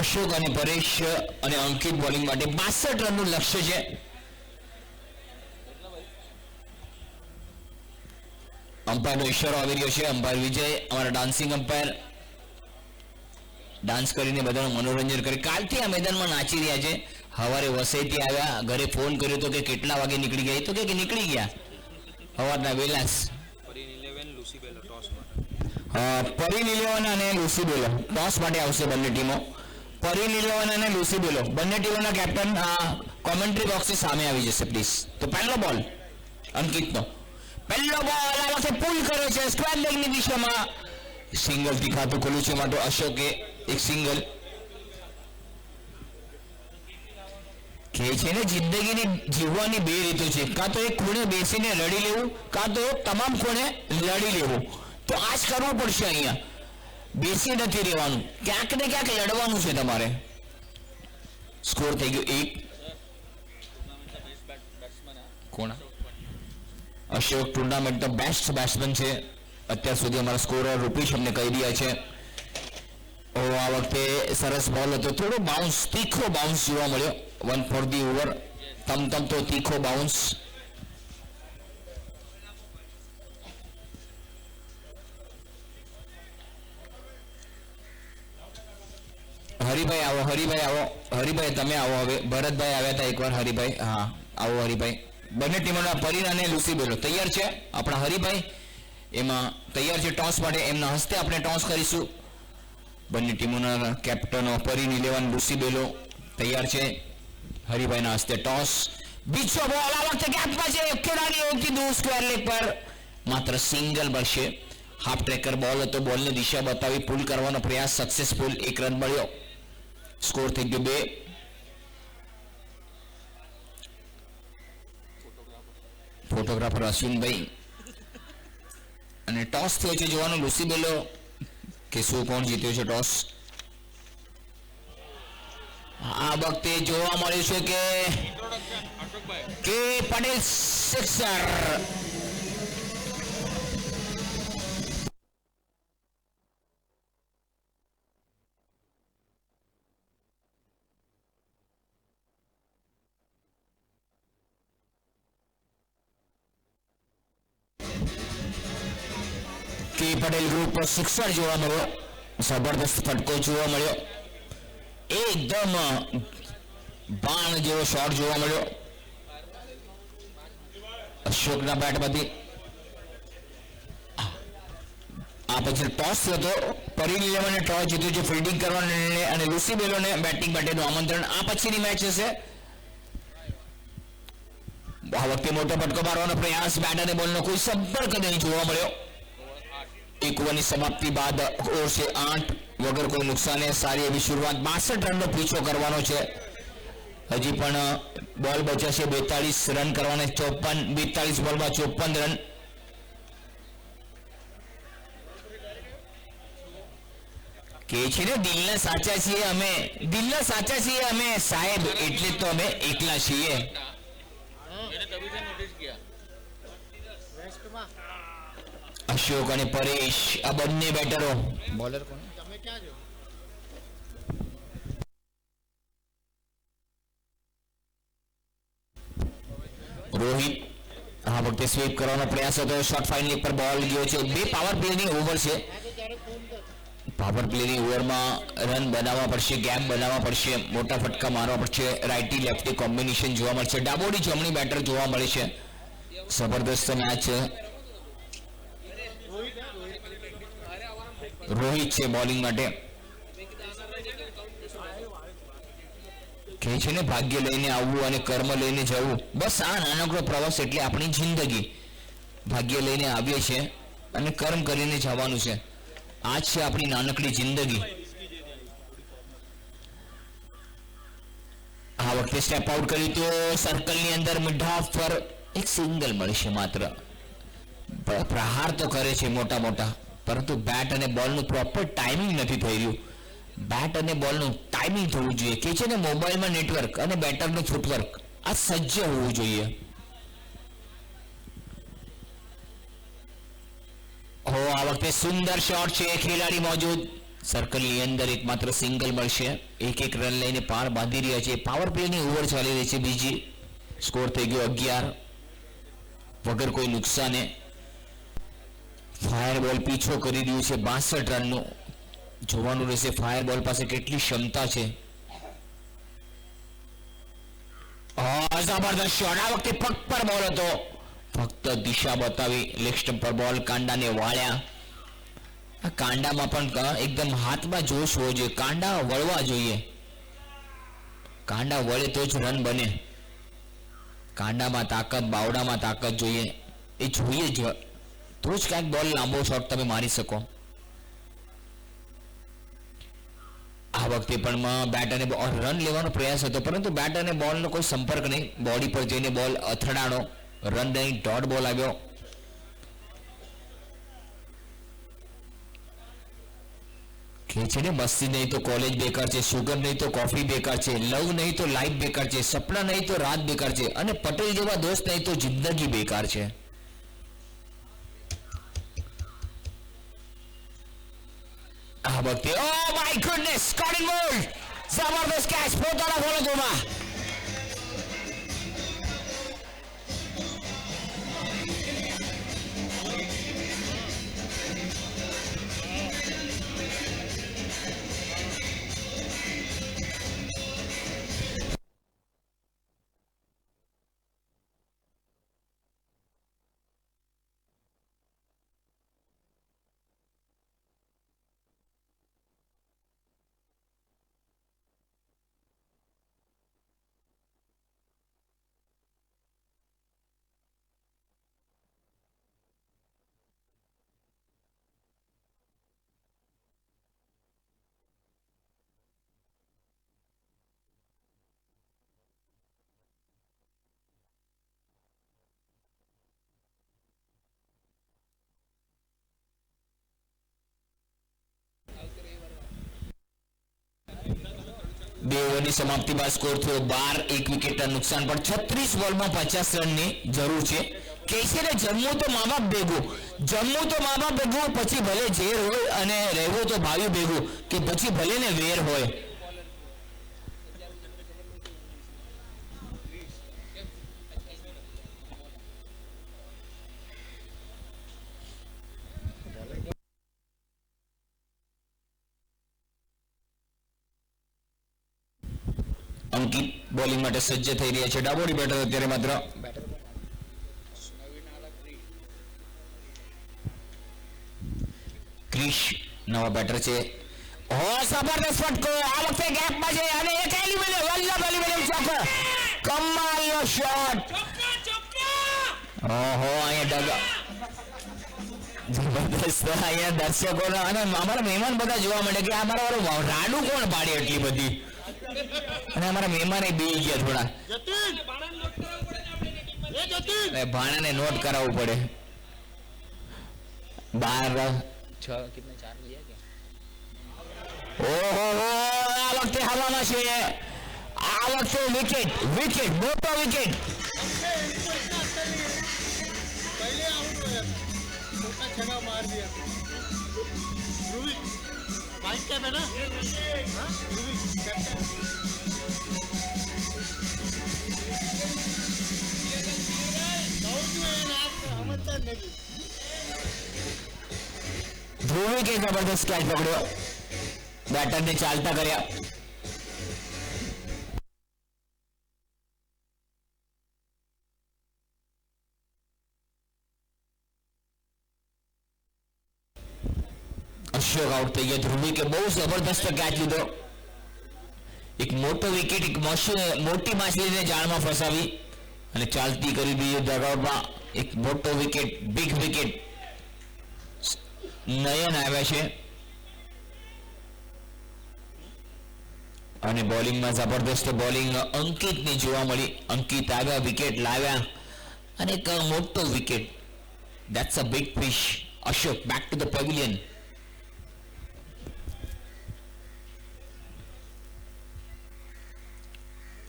Ashok અને પરેશ અને અંકિત બોલિંગ માટે 62 રનનું લક્ષ્ય છે. અમ્પાયરનો ઈશારો આવી રહ્યો છે. અમ્પાયર વિજય અમારા ડાન્સિંગ અમ્પાયર ડાન્સ કરીને બધાનું મનોરંજન કરે. કાલથી આ મેદાનમાં નાચી રહ્યા છે. સવારે વસઈથી આવ્યા, ઘરે ફોન કર્યો તો કે કેટલા વાગે નીકળી ગયા, તો કે નીકળી ગયા સવારના વેલા. પરીન 11 લુસીબેલો ટોસ પરીન 11 અને લુસીબેલો ટોસ માટે આવશે બંને ટીમો. પરીન 11 અને લુસીબેલો બંને ટીમોના કેપ્ટન કોમેન્ટ્રી બોક્સની સામે આવી જશે પ્લીઝ. તો પહેલો બોલ અંકિતનો. પહેલો બોલ આ વખતે પુલ કરે છે સ્ક્વેર લેગની દિશામાં. સિંગલથી ખાતું ખોલ્યું છે માટે અશોકે એક સિંગલ. કે છે ને જિંદગીની જીવવાની બે રીતો છે, કાં તો એક ખૂણે બેસીને લડી લેવું, કાં તો તમામ ખૂણે લડી લેવું. તો આ જ કરવું પડશે. અહીંયા બેસી નથી રહેવાનું, ક્યાંક ને ક્યાંક લડવાનું છે તમારે. સ્કોર થઈ ગયો 1. કોણ? અશોક ટુર્નામેન્ટનો બેસ્ટ બેટ્સમેન છે અત્યાર સુધી. અમારા સ્કોરર રૂપીશ અમને કહી રહ્યા છે. આ વખતે સરસ બોલ હતો, થોડો બાઉન્સ, તીખો બાઉન્સ જોવા મળ્યો. 1 for the over. તમતમતો તીખો બાઉન્સ. હરિભાઈ આવો, હરિભાઈ આવો, હરિભાઈ તમે આવો. હવે ભરતભાઈ આવ્યા હતા એકવાર. હરિભાઈ હા આવો. હરિભાઈ બંને ટીમોના પરીન અને લુસીબેલો તૈયાર છે. આપણા હરિભાઈ એમાં તૈયાર છે ટોસ માટે. એમના હસ્તે આપણે ટોસ કરીશું. બંને ટીમોના કેપ્ટનો પરીન 11 લુસીબેલો તૈયાર છે. હરિભાઈના હસ્તે ટોસ. બીજો બોલ આ વખતે ગેપમાં છે. ખેલાડી ઓછી દૂર સ્ક્વેર લેગ પર માત્ર સિંગલ મળશે. હાફ ટ્રેકર બોલ હતો. બોલની દિશા બતાવી પુલ કરવાનો પ્રયાસ સક્સેસફુલ. 1 રન મળ્યો. સ્કોર થઈ ગયો 2. ફોટોગ્રાફર અશ્વિનભાઈ. અને ટોસ થયો છે. જોવાનું લુસીબેલો કે શું કોણ જીત્યો છે ટોસ. આ વખતે જોવા મળ્યું છે કે પટેલ સિક્સર. કે પટેલ ગ્રુપ પર સિક્સર જોવા મળ્યો. જબરદસ્ત ફટકો જોવા મળ્યો. એકદમ બાણ જેવો શોટ જોવા મળ્યો અશોકના બેટમાંથી. આ પછી ટોસ હતો. પરીન 11 ટોસ જીત્યું છે ફિલ્ડિંગ કરવાનો નિર્ણય અને લુસીબેલોને બેટિંગ માટેનું આમંત્રણ. આ પછીની મેચ હશે. આ વખતે મોટો ફટકો મારવાનો પ્રયાસ. બેટ અને બોલનો કોઈ સંપર્ક નહીં જોવા મળ્યો. 1 ઓવરની સમાપ્તિ બાદ ઓવર છે 8 વગર કોઈ નુકસાને. સારી એવી શરૂઆત. 62 રનનો પીછો કરવાનો છે. હજી પણ બોલ બચ્યા છે 42 રન કરવાના. 42 બોલમાં 54 રન. કે છે ને દિલના સાચા છીએ અમે, દિલના સાચા છીએ અમે સાહેબ, એટલે તો અમે એકલા છીએ. અશોક અને પરેશ આ બંને બેટરો. બોલર કોણ? તમે ક્યાં છો? રોહિત આ વખતે સ્વીપ કરવાનો પ્રયાસ હતો. શોર્ટ ફાઇનલ પર બોલ ગયો છે. 2 પાવર પ્લેની ઓવર છે. પાવર પ્લેની ઓવરમાં રન બનાવવા પડશે, ગેપ બનાવવા પડશે, મોટા ફટકા મારવા પડશે. રાઇટી લેફ્ટી કોમ્બિનેશન જોવા મળશે. ડાબોડી જમણી બેટર જોવા મળે છે. જબરદસ્ત મેચ છે. રોહિત છે બોલિંગ માટે. કહે છે ને ભાગ્ય લઈને આવવું અને કર્મ લઈને જવું. બસ આ નાનકડો પ્રવાસ એટલે આપણી જિંદગી. ભાગ્ય લઈને આવીએ છીએ અને કર્મ કરીને જવાનું છે. આ છે આપણી નાનકડી જિંદગી. આ વખતે સ્ટેપ આઉટ કરી તો સર્કલની અંદર મિડ હાફ પર એક સિંગલ મળશે માત્ર. પ્રહાર તો કરે છે મોટા મોટા, પરંતુ બેટ અને બોલનું પ્રોપર ટાઈમિંગ નથી થઈ રહ્યું. બેટ અને બોલનું ટાઈમિંગ થવું જોઈએ. કે છે ને મોબાઈલમાં નેટવર્ક અને બેટરનું ફૂટવર્ક આ સજ્જ હોવું જોઈએ. આ વખતે સુંદર શોટ છે. ખેલાડી મોજૂદ સર્કલની અંદર એકમાત્ર સિંગલ મળશે. એક રન લઈને પાર બાંધી રહ્યા છે. પાવર પ્લેની ઓવર ચાલી રહી છે બીજી. સ્કોર થઈ ગયો 11 વગર કોઈ નુકસાને. ફાયર બોલ પીછો કરી રહ્યું છે 62 રનનું. જોવાનું રહેશે ફાયર બોલ પાસે કેટલી ક્ષમતા છે. જબરદસ્ત શોટ. આ વખતે પગ પર બોલ હતો. ફક્ત દિશા બતાવી લેગ સ્ટમ્પ પર બોલ કાંડાને વાળ્યા. આ કાંડામાં પણ એકદમ હાથમાં જોશ હોવો જોઈએ. કાંડા વળવા જોઈએ. કાંડા વળે તો જ રન બને. કાંડામાં તાકાત, બાવડામાં તાકાત જોઈએ. એ જોઈએ જ તો જ ક્યાંક બોલ લાંબો શોટ તમે મારી શકો. આ વખતે પણ બેટ અને રન લેવાનો પ્રયાસ હતો, પરંતુ બેટ અને બોલનો કોઈ સંપર્ક નહીં. બોડી પર જઈને બોલ અથડાણો. રન નહીં, ડોટ બોલ આવ્યો. કે છે ને મસ્તી નહીં તો કોલેજ બેકાર છે, સુગર નહીં તો કોફી બેકાર છે, લવ નહીં તો લાઈફ બેકાર છે, સપના નહીં તો રાત બેકાર છે, અને પટેલ જેવા દોસ્ત નહીં તો જિંદગી બેકાર છે. આ વખતે oh my goodness, scoring goal. જબરદસ્ત કેચ પોતાના ફોલોમાં. બે ઓવરની સમાપ્તિ બાદ સ્કોર થયો 12. એક વિકેટના નુકસાન પર 36 બોલમાં 50 રનની જરૂર છે. કહેશે ને જમવું તો મા બાપ ભેગું, જમવું તો મા બાપ ભેગું, પછી ભલે ઝેર હોય, અને રહેવું તો ભાવી ભેગું, કે પછી ભલે ને વેર હોય. અંકિત બોલિંગ માટે સજ્જ થઈ રહ્યા છે. ડાબોડી બેટર અત્યારે માત્ર ક્રિશ નવા બેટર છે. ઓ જબરદસ્ત ફટકો. આ વખતે ગેપમાં છે અને એક એલિમિનેટ ચોકો. કમાલનો શોટ. ઓહો, અહીંયા ડગા જબરદસ્ત. અહીંયા દર્શકોનો અને અમારા મહેમાન બધા જોવા મળે કે આ મારા રાડું કોણ પાડી એટલી બધી, અને અમારા મહેમાન બેસી ગયા થોડા. ભાણાને નોટ કરાવવું પડે. 12 ઓહો, આ વખતે હવામાં છે. આ વખતે વિકેટ મોટો વિકેટ. ધ્રુવી કે જબરદસ્ત કેચ પકડ્યો. બેટરને ચાલતા કર્યા. અશોક આઉટ થઈ ગયા. ધ્રુવી કે બહુ જબરદસ્ત કેચ લીધો. એક મોટો વિકેટ, એક મોટી માછલીને જાળમાં ફસાવી અને ચાલતી કરી દીધી ડગઆઉટમાં. એક મોટો વિકેટ, બિગ વિકેટ. નયન આવ્યા છે અને બોલિંગમાં જબરદસ્ત બોલિંગ અંકિતની જોવા મળી. અંકિત આવ્યા, વિકેટ લાવ્યા અને એક મોટો wicket. That's a big fish. Ashok back to the pavilion.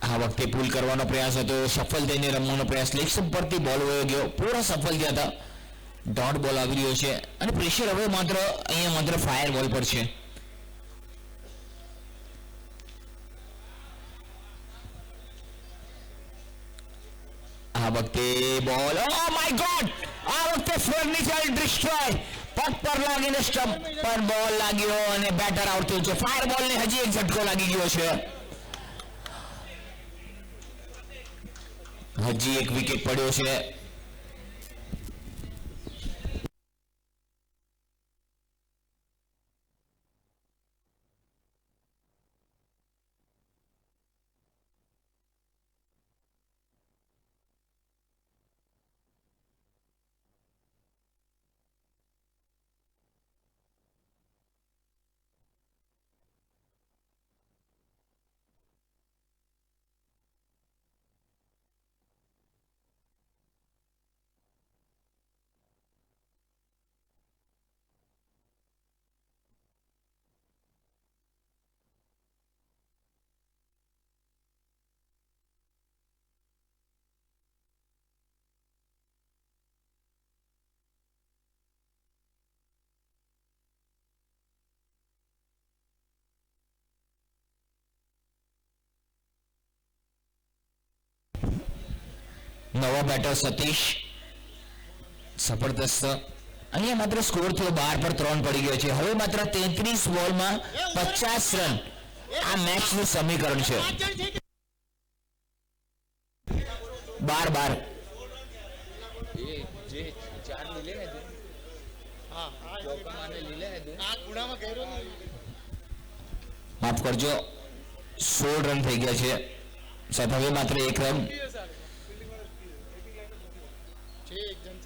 આ વખતે પુલ કરવાનો પ્રયાસ હતો, સફળ થઈને રમવાનો પ્રયાસ. લેગ સ્ટમ્પ પરથી બોલ વયો ગયો. પૂરા સફળ થયા હતા. ડોટ બોલ આવી રહ્યો છે અને પ્રેશર હવે માત્ર ફાયર બોલ પર છે. આ વખતે બોલ ઓ માય ગોડ આ વખતે ફર્નિચર ડિસ્ટ્રોય પગ પર લાગીને સ્ટમ્પ પર બોલ લાગ્યો અને બેટર આઉટ થયું છે ફાયર બોલને હજી એક ઝટકો લાગી ગયો છે હજી એક વિકેટ પડ્યો છે નવો બેટર સતીશ જબરદસ્ત અહીંયા માત્ર સ્કોર થયો 12 પર 3 પડી ગયો છે હવે માત્ર 33 બોલમાં 50 રન આ મેચનું સમીકરણ છે 12 જે ચાર લીલે હે તું हाँ हाँ ચોકા માને લીલે હે તું આ ખૂણામાં કર્યો ને માફ કરજો 16 રન થઈ ગયા છે સાહેબ હવે માત્ર 1 રન છે એક જણ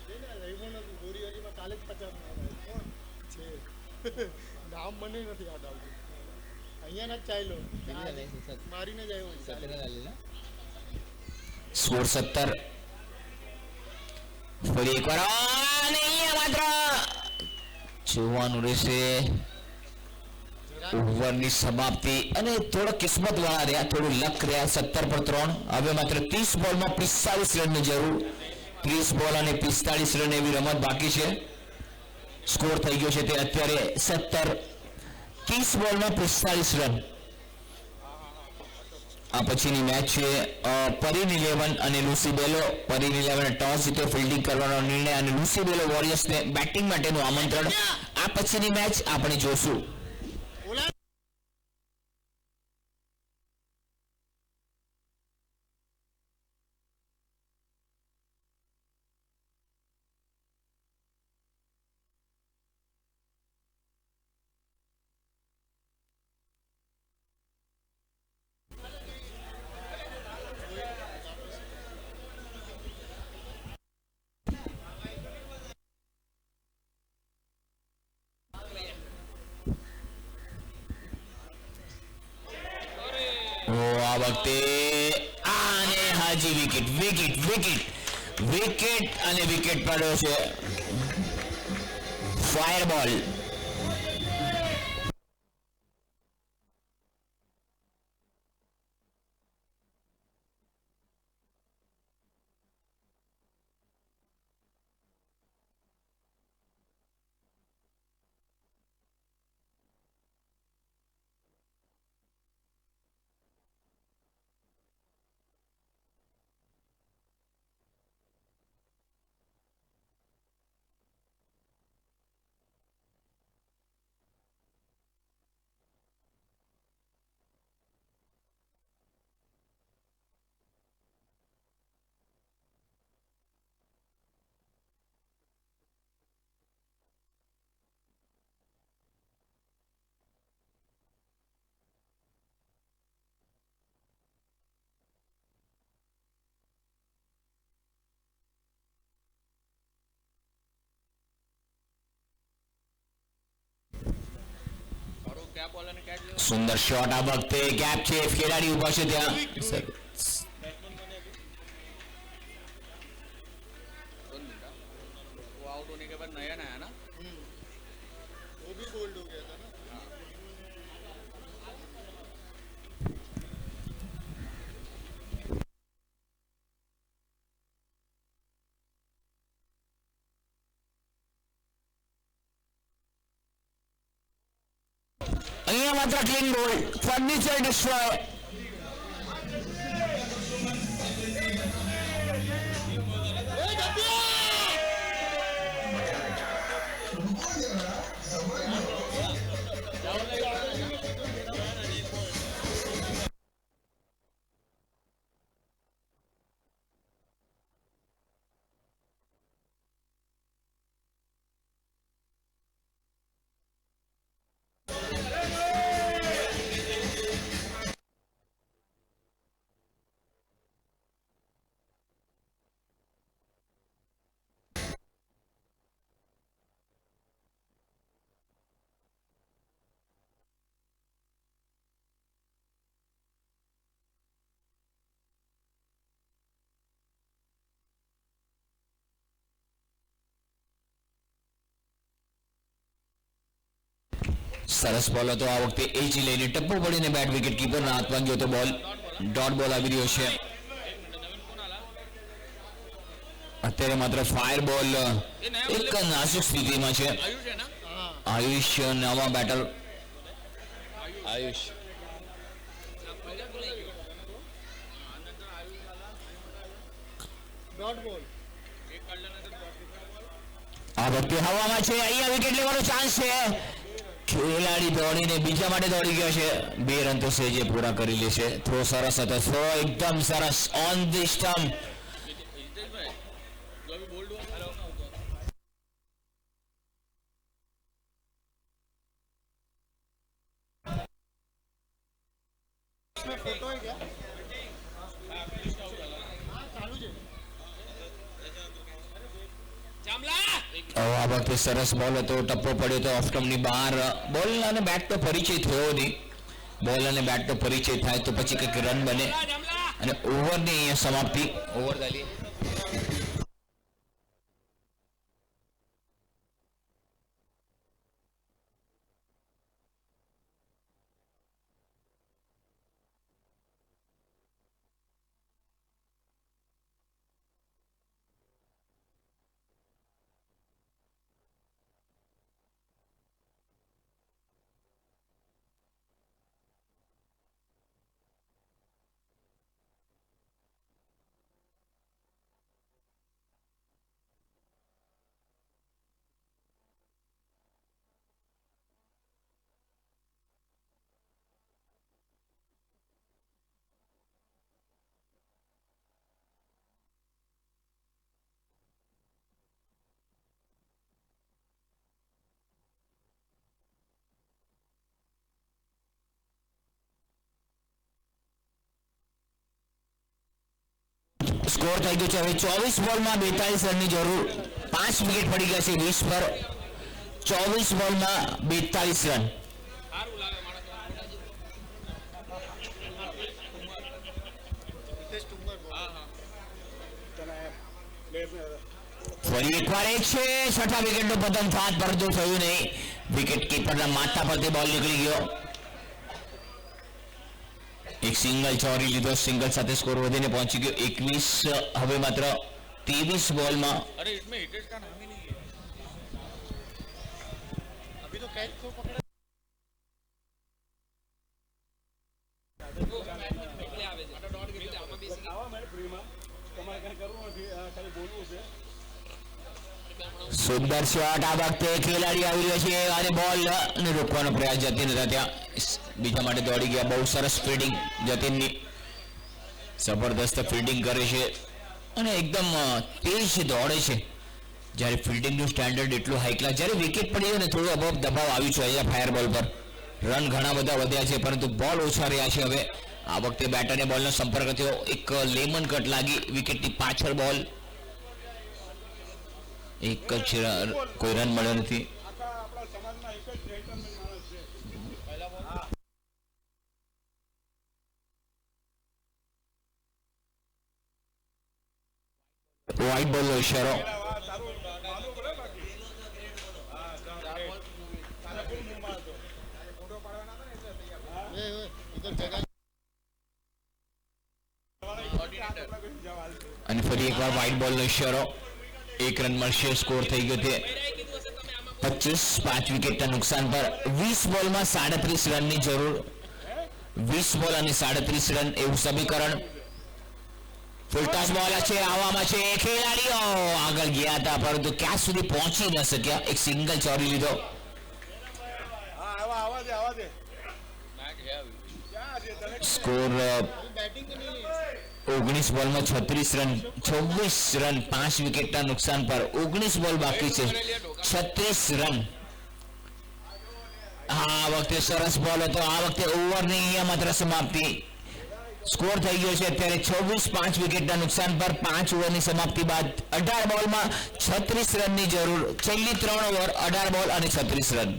છે ને રહીમો નથી ગોરીવાડીમાં કાલે જ 50 કોણ છે નામ મને નથી યાદ આવતું અહીંયા ના જ ચાલ્યો મારીને જ આવ્યો છે. સ્કોર 17 ફરી એકવાર અને અહીંયા માત્ર જોવાનું રહેશે ઓવરની સમાપ્તિ અને થોડો કિસ્મત વાળા રહ્યા થોડું લક રહ્યા 17 પર 3 હવે માત્ર 30 બોલમાં 45 રનની જરૂર 30 બોલ અને 45 રન એવી રમત બાકી છે સ્કોર થઈ ગયો છે તે અત્યારે 17 30 બોલમાં 45 રન આ પછીની મેચ છે પરીન 11 અને લુસીબેલો પરીન 11 ટોસ જીતો ફિલ્ડિંગ કરવાનો નિર્ણય અને લુસીબેલો વોરિયર્સને બેટિંગ માટેનું આમંત્રણ આ પછીની મેચ આપણે જોશું આ વખતે આને હાજી વિકેટ વિકેટ વિકેટ વિકેટ અને વિકેટ પડ્યો છે ફાયર બોલ મારો ક્યાં બોલ અને કેચ લેવો સુંદર શોટ આ વખતે ગેપ છે ખેલાડી ઉભા છે ત્યાં कौन मिला वो आउट होने के बाद नया नया ना वो भी बोल्ड हो गया था ना અહીંયા માત્ર ક્લીન બોલ ફર્નિચર ડિસ્ટ્રોય સરસ બોલ હતો આ વખતે એજ લઈને ટપ્પો પડીને બેટ વિકેટ કીપરના હાથમાં ગયો તો બોલ ડોટ બોલ આવી રહ્યો છે અત્યારે માત્ર ફાયર બોલ એક નાજુક સ્થિતિમાં છે આયુષ નવા બેટર આયુષ ડોટ બોલ આ વખતે હવામાં છે અહીંયા વિકેટ લેવાનો ચાન્સ છે ખેલાડી દોડીને બીજા માટે દોડી ગયો છે 2 રન તો સેજે પૂરા કરી લેશે થ્રો સરસ હતો થ્રો એકદમ સરસ ઓન ધી સ્ટમ્પ इसमें फोटो है क्या हाँ चालू है આ વખતે સરસ બોલ હતો ટપ્પો પડ્યો તો ઓફ સ્ટમ્પની બહાર બોલ અને બેટ તો પરિચય થયો નહીં બોલ અને બેટ તો પરિચય થાય તો પછી કંઈક રન બને અને ઓવરની અહીંયા સમાપ્તિ ઓવર ચાલી સ્કોર થઈ ગયો છે હવે 24 બોલમાં 42 રનની જરૂર 5 વિકેટ પડી ગયા છે 20 પર 24 બોલમાં 42 રન ફરી એકવાર એક છે છઠ્ઠા વિકેટનો પતન થાત પરંતુ થયું નહીં વિકેટ કીપરના માથા પરથી બોલ નીકળી ગયો એક સિંગલ ચોરી લીધો સિંગલ સાથે સ્કોર વધીને પહોંચી ગયો 21 હવે માત્ર 23 બોલમાં अरे इसमें हिटेश का नाम ही नहीं है अभी तो कैच तो पकड़ा સુંદર શોટ આ વખતે ખેલાડી આવી રહ્યો છે અને બોલ ને રોકવાનો પ્રયાસ જતીન હતા ત્યાં બીજા માટે દોડી ગયા બહુ સરસ ફિલ્ડિંગ જતીનની જબરદસ્ત ફિલ્ડિંગ કરે છે અને એકદમ તેજ દોડે છે જ્યારે ફિલ્ડિંગનું સ્ટેન્ડર્ડ એટલું હાઈ ક્લાસ જ્યારે વિકેટ પડી ને થોડું અભાવ દબાવ આવ્યું છે અહીંયા ફાયર બોલ પર રન ઘણા બધા વધ્યા છે પરંતુ બોલ ઓછા રહ્યા છે હવે આ વખતે બેટરને બોલનો સંપર્ક થયો એક લેમન કટ લાગી વિકેટની પાછળ બોલ એક જ કોઈ રન મળ્યો નથી વ્હાઇટ બોલનો ઇશારો इधर जगह અને ફરી એકવાર વ્હાઇટ બોલનો ઇશારો એક રન મળશે સ્કોર થઈ ગયો તે 25 5 વિકેટના નુકસાન પર 20 બોલમાં 37 રનની જરૂર 20 બોલ અને 37 રન એવું સમીકરણ ફૂલટોસ બોલ છે આવામાં છે ખેલાડીઓ આગળ ગયા હતા પરંતુ ક્યાં સુધી પહોંચી ન શક્યા એક સિંગલ ચોરી લીધો સ્કોર बैटिंग तो नहीं 19 બોલમાં 36 રન 26 રન 5 વિકેટના નુકસાન પર 19 બોલ બાકી છે 36 રન આ વખતે સરસ બોલ હતો આ વખતે ઓવરની અહીંયા માત્ર સમાપ્તિ સ્કોર થઈ ગયો છે અત્યારે 26 5 વિકેટના નુકસાન પર 5 ઓવરની સમાપ્તિ બાદ 18 બોલમાં 36 રનની જરૂર છેલ્લી 3 ઓવર 18 બોલ અને 36 રન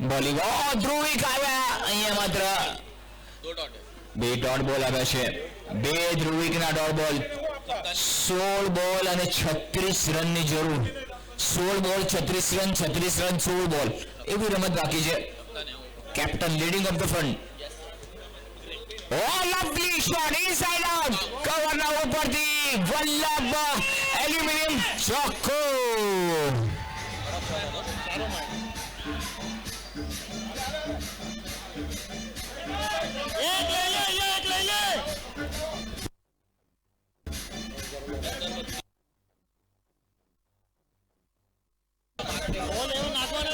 બોલિંગ ધ્રુવિક આવ્યા અહીંયા માત્ર બે ડોટ બોલ આવ્યા છે બે ધ્રુવિકના ડોટ બોલ 16 બોલ અને 36 રનની જરૂર 16 બોલ 36 રન 36 રન 16 બોલ એવી રમત બાકી છે captain leading of the front lovely shot inside out કવરના ઉપરથી વલ્લભ એલ્યુમિનિયમ ચોખ્ખો એક લઈ લે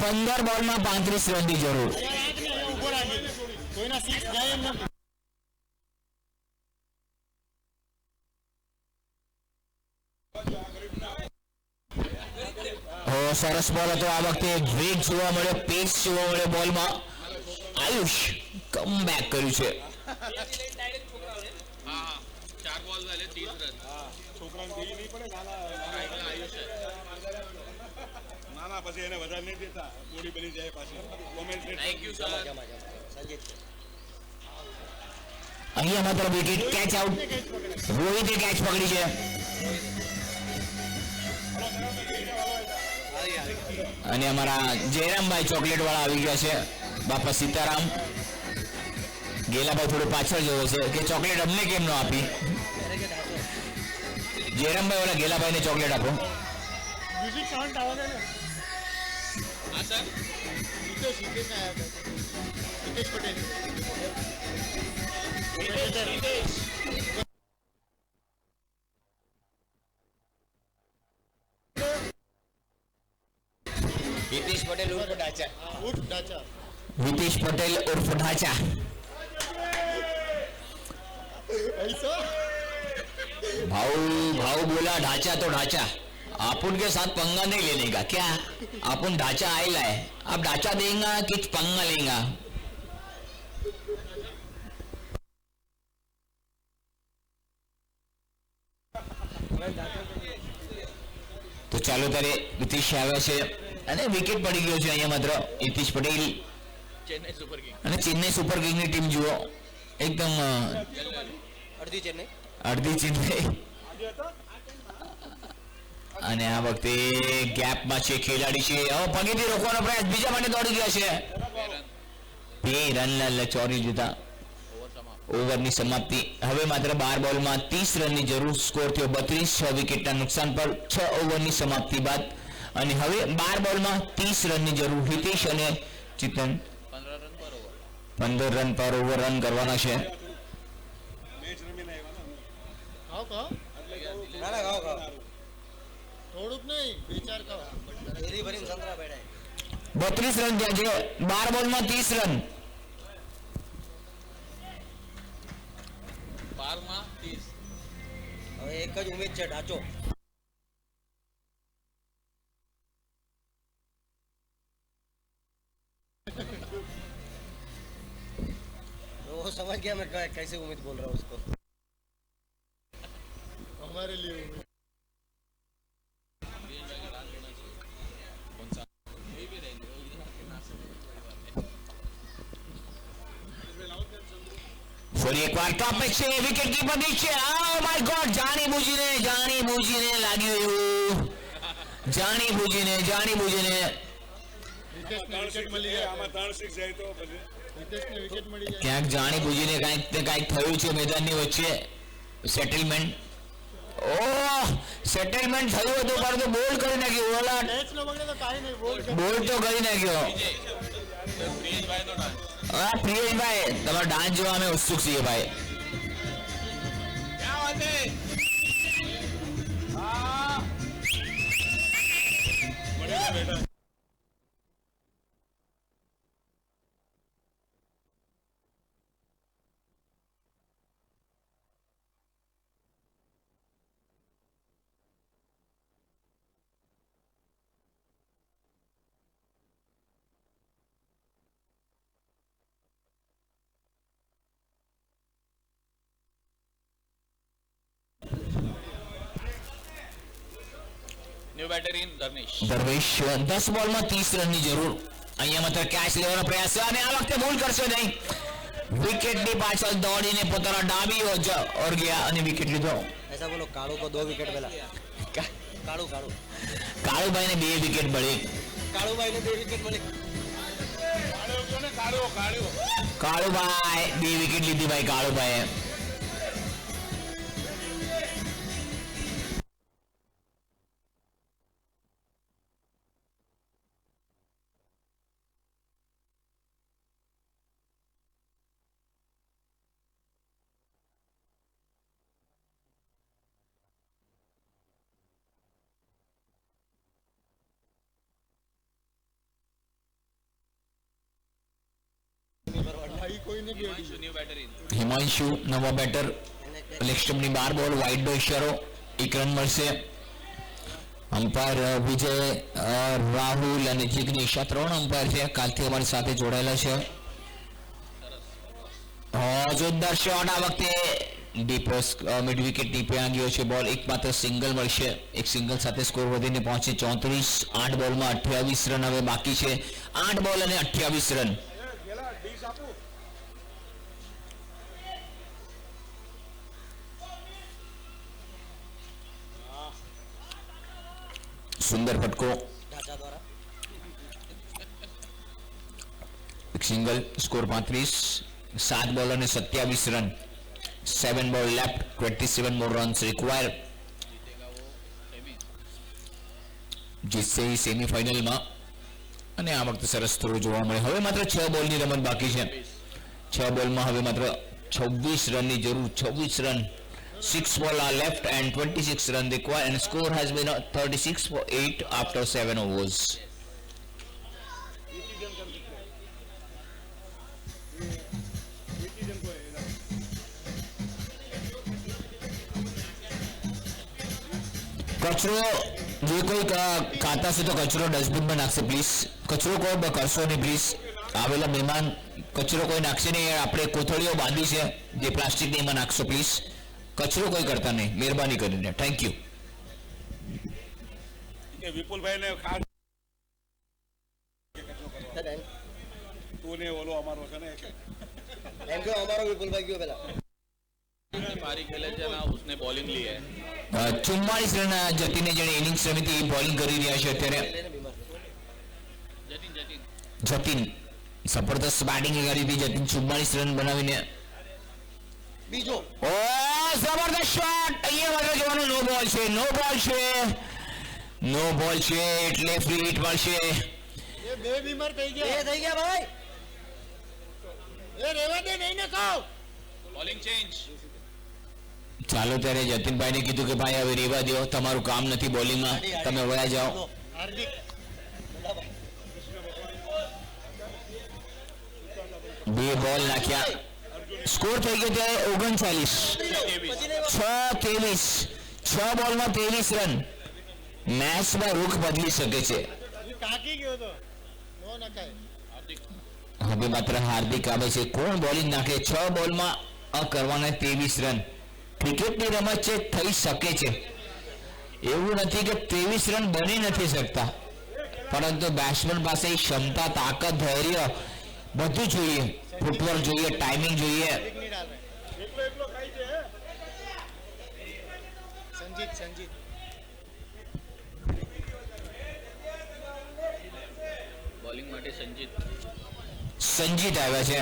15 બોલમાં 35 રનની જરૂર કોઈના સિક્સ જાય એમ નથી સરસ બોલ હતો આ વખતે વેગ જોવા મળ્યો પેસ જોવા મળ્યો બોલમાં આયુષ કમબેક કર્યું છે પછી એને વધારે નહીં દેતા બોડી બની જાય પાછી અહીંયા માત્ર વિકેટ કેચ આઉટ રોહિતે કેચ પકડી છે અને અમારા જયરામભાઈ ચોકલેટ વાળા આવી ગયા છે બાપા સીતારામ ગેલાભાઈ થોડું પાછળ જવો છે કે ચોકલેટ અમને કેમ ન આપી જયરામભાઈ વાળા ગેલાભાઈ ને ચોકલેટ આપો મ્યુઝિક સાઉન્ડ આવે ને હા સર હિતેશ ને આવ્યા હિતેશ પટેલ હિતેશ પટેલ ઉર્ફ ડાચા हितेश पटेल उर्फ ढांचा भाऊ भाऊ बोला ढांचा तो ढांचा अपन के साथ पंगा नहीं लेने का क्या अपन ढांचा आएला है अब ढांचा देगा कि पंगा लेगा तो चालू तारे हितेश આવ્યા છે અને વિકેટ પડી ગયો છે અહીંયા માત્ર હિતેશ પટેલ ચેન્નઈ સુપર કિંગની ટીમ જુઓ એકદમ અડધી ચેન્નઈ અને આ વખતે ગેપમાં છે ખેલાડી છે હવે પગેથી રોકવાનો પ્રયાસ બીજા માટે દોડી ગયા છે બે રન ચોરી દીધા ઓવરની સમાપ્તિ હવે માત્ર 12 બોલમાં 30 રનની જરૂર સ્કોર થયો 32 6 વિકેટના નુકસાન પર 6 ઓવરની સમાપ્તિ બાદ અને હવે 12 બોલમાં 30 રનની જરૂર હિતેશ અને ચિતન 15 રન પર ઓવર રન કરવાના છે થોડુંક નહીં બે ચાર ખાવ 32 રન થયા છે 12 બોલમાં 30 રન હવે એક જ ઉમેદ છે ઢાંચો वो समझ गया मैं कैसे उम्मीद बोल रहा हूँ उसको हमारे लिए ફરી એકવાર ટોપ પે છે વિકેટ કીપર નીચે ઓ માય ગોડ જાણી બુજીને લાગ્યું એવું જાણી બુજીને વિકેટ મળી જાય આમાં 3 6 જાય તો પછી હિતેશને વિકેટ મળી જાય ક્યાંક જાણી બુજીને કાંઈક થયું છે મેદાનની વચ્ચે સેટલમેન્ટ થયું હતું પરંતુ બોલ કરી નાખ્યું ઓલા મેચ નો બગડે તો કાઈ નહીં બોલ તો કરી નાખ્યો હા પ્રિયેશભાઈ તમારો ડાન્સ જોવા અમે ઉત્સુક છીએ ભાઈ બેટા new batter in Dharmesh. Dharmesh 10 બોલમાં 30 રનની જરૂર. અહીંયા માત્ર કેચ લેવાનો પ્રયાસ છે અને આ વખતે ભૂલ કરશે નહીં. વિકેટની પાછળ દોડીને પોતાના ડાબી ઓર ગયા અને વિકેટ લીધો. ऐसा बोलो कालू को 2 विकेट मिला. कालू कालू કાળુભાઈને 2 વિકેટ મળી. कालू भाई ने 2 विकेट मिले. કાળુભાઈ 2 વિકેટ લીધી ભાઈ કાળુભાઈએ. ભાઈ કોઈને બી અડી ન્યુ બેટર ઇન. હિમાંશુ નવા બેટર. લેગ સ્ટમ્પની 12 બોલ વાઇડનો ઇશારો. 1 રન મળશે. અમ્પાયર વિજય રાહુલ અને જિગ્નેશ 3 અમ્પાયર છે કાલથી અમારી સાથે જોડાયેલા છે. જોરદાર શોટ આ વખતે ડીપ મિડ વિકેટ ટીપે ગયો છે બોલ. એકમાત્ર સિંગલ મળશે. એક સિંગલ સાથે સ્કોર વધીને પહોંચે 34. 8 બોલમાં 28 રન હવે બાકી છે. 8 બોલ અને 28 રન. સુંદર ફટકો. ढांचा द्वारा એક સિંગલ. સ્કોર 35. 7 બોલ અને 27 રન. 7 બોલ લેફ્ટ. 27 more runs required. જીતશે સેમીફાઇનલમાં અને આ વખતે સરસ થ્રો જોવા મળે. હવે માત્ર 6 બોલની રમત બાકી છે. 6 બોલમાં હવે માત્ર 26 રનની જરૂર. 26 run. 6 ball are left and 26 run required and score has been 36 for 8 after 7 overs. કચરો જે કોઈ ખાતા છે તો કચરો ડસ્ટબિનમાં નાખશે પ્લીઝ. કચરો કોઈ કરશો નહીં પ્લીઝ. આવેલા મહેમાન કચરો કોઈ નાખશે નહીં. આપણે કોથળીઓ બાંધી છે જે પ્લાસ્ટિકની એમાં નાખશો પ્લીઝ. કચરો કોઈ કરતા નહીં મહેરબાની કરીને. Thank you. વિપુલભાઈને ખાસ તું ને ઓલો અમારો છે ને एम क्यों हमारा विपुल भाई क्यों पहला पारी खेले છે ના उसने बॉलिंग ली है. 44 રન જતીને જેણે ઇનિંગ્સ રમી હતી બોલિંગ કરી રહ્યા છે અત્યારે. જતીન જબરદસ્ત બેટિંગ કરી હતી. જતીન 44 રન બનાવીને बीजो ઓ જબરદસ્ત શોટ. અહીંયા માત્ર જોવાનું નો બોલ છે. નો બોલ છે. નો બોલ છે એટલે ફ્રી હિટ મળશે. એ બે બીમાર થઈ ગયા. ये થઈ ગયા ભાઈ એ રેવા દે નહીં ને કહો. Bowling change. ચાલો ત્યારે જતીનભાઈને કીધું કે ભાઈ હવે રેવા દો, તમારું કામ નથી બોલિંગમાં, તમે વયા જાઓ. હાર્દિક બે બોલ નાખ્યા. સ્કોર થઈ ગયો ત્યારે 39. 6-23. 6 બોલમાં 23 રન. મેચમાં રૂખ બદલી શકે છે. એ કાકી ગયો તો નો નખાય. હવે માત્ર હાર્દિક આવે છે. કોણ બોલિંગ નાખે? 6 બોલમાં કરવાના 23 રન. ક્રિકેટની રમત છે, થઈ શકે છે. એવું નથી કે 23 રન બની નથી શકતા, પરંતુ બેટ્સમેન પાસે ક્ષમતા, તાકાત, ધૈર્ય બધું જોઈએ. ફૂટવર્ક જોઈએ, ટાઈમિંગ જોઈએ. એકલો ખાઈ છે. સંજીત बॉलिंग માટે સંજીત આવ્યા છે.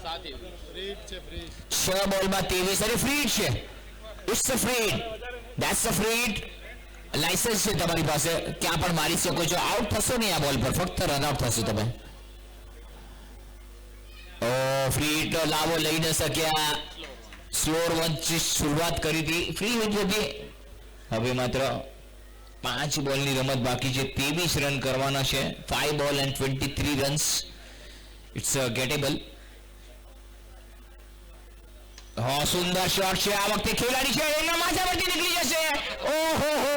સાથે ફ્રીડ છે ફ્રીડ. 6 બોલમાં 23. અરે ફ્રીડ છે. It's a freed. That's a freed. Licence છે તમારી પાસે, ક્યાં પણ મારી શકો છો. આઉટ થશો નહીં આ બોલ પર, ફક્ત રન આઉટ થશે તમે. ઓ ફ્રીડ લાવો લઈ ન શક્યા. સ્લોર વનથી શરૂઆત કરી હતી, ફ્રી હિટ હતી. હવે માત્ર 5 બોલની રમત બાકી છે. 23 રન કરવાના છે. 5 બોલ એન્ડ 23 રન્સ. ઇટ્સ ગેટેબલ. હા, સુંદર શોટ છે. આ વખતે ખેલાડી છે એના માથા પરથી નીકળી જશે. ઓહો હો,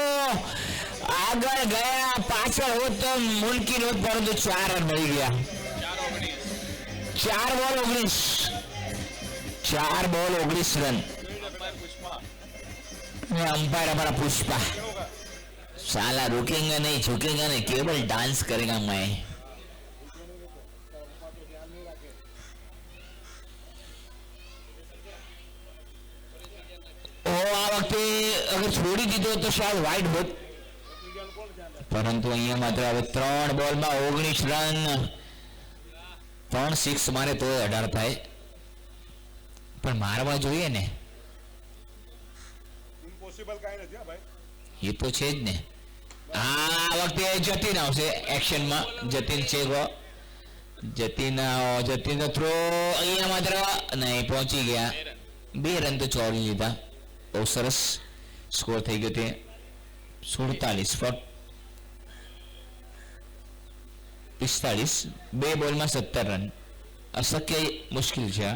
આગળ ગયા, પાછળ હોત તો મુમકિન હોત, પરંતુ 4 રન મળી ગયા. 4 બોલ 19. 4 બોલ 19 રન. અમ્પાયર અમારા પુષ્પા. साला रुकेगा नहीं झुकेगा नहीं केवल डांस करेगा मैं ओ आ वखते अगर छोड़ी दीधो तो शायद वाइड होत परंतु अहींया मात्र હવે 3 બોલમાં 19 રન 3 સિક્સ મારે તો 18 થાય પણ મારવા જોઈએ ને ઇમ્પોસિબલ કાંઈ નથી હા ભાઈ એ તો છે જ ને આ વખતે જતીન આવશે એક્શનમાં જતીન છે જતીન થ્રો અહીંયા માત્ર નહીં પહોંચી ગયા 2 રન તો ચોરી લીધા બહુ સરસ સ્કોર થઈ ગયો તે 47 ફોર 45 2 બોલમાં 17 રન અશક્ય મુશ્કેલ છે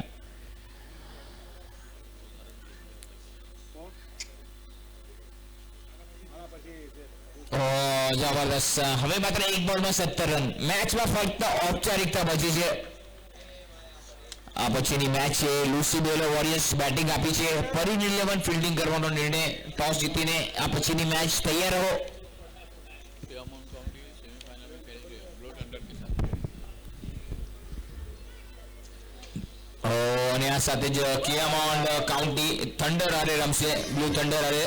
જબરદસ્ત હવે માત્ર 1 બોલમાં 17 રન મેચમાં ફક્ત ઔપચારિકતા બચી છે આ પછીની મેચ છે લુસીબેલો વોરિયર્સ બેટિંગ આપી છે ફરી 11 ફિલ્ડિંગ કરવાનો નિર્ણય ટોસ જીતીને આ પછીની મેચ તૈયાર રહો पियामोंट काउंटी सेमीफाइनल में खेलेंगे ब्लू थंडर के साथ અને આ સાથે જ કિયામોન્ડ કાઉન્ટી થંડર હારે રમશે બ્લુ થંડર હારે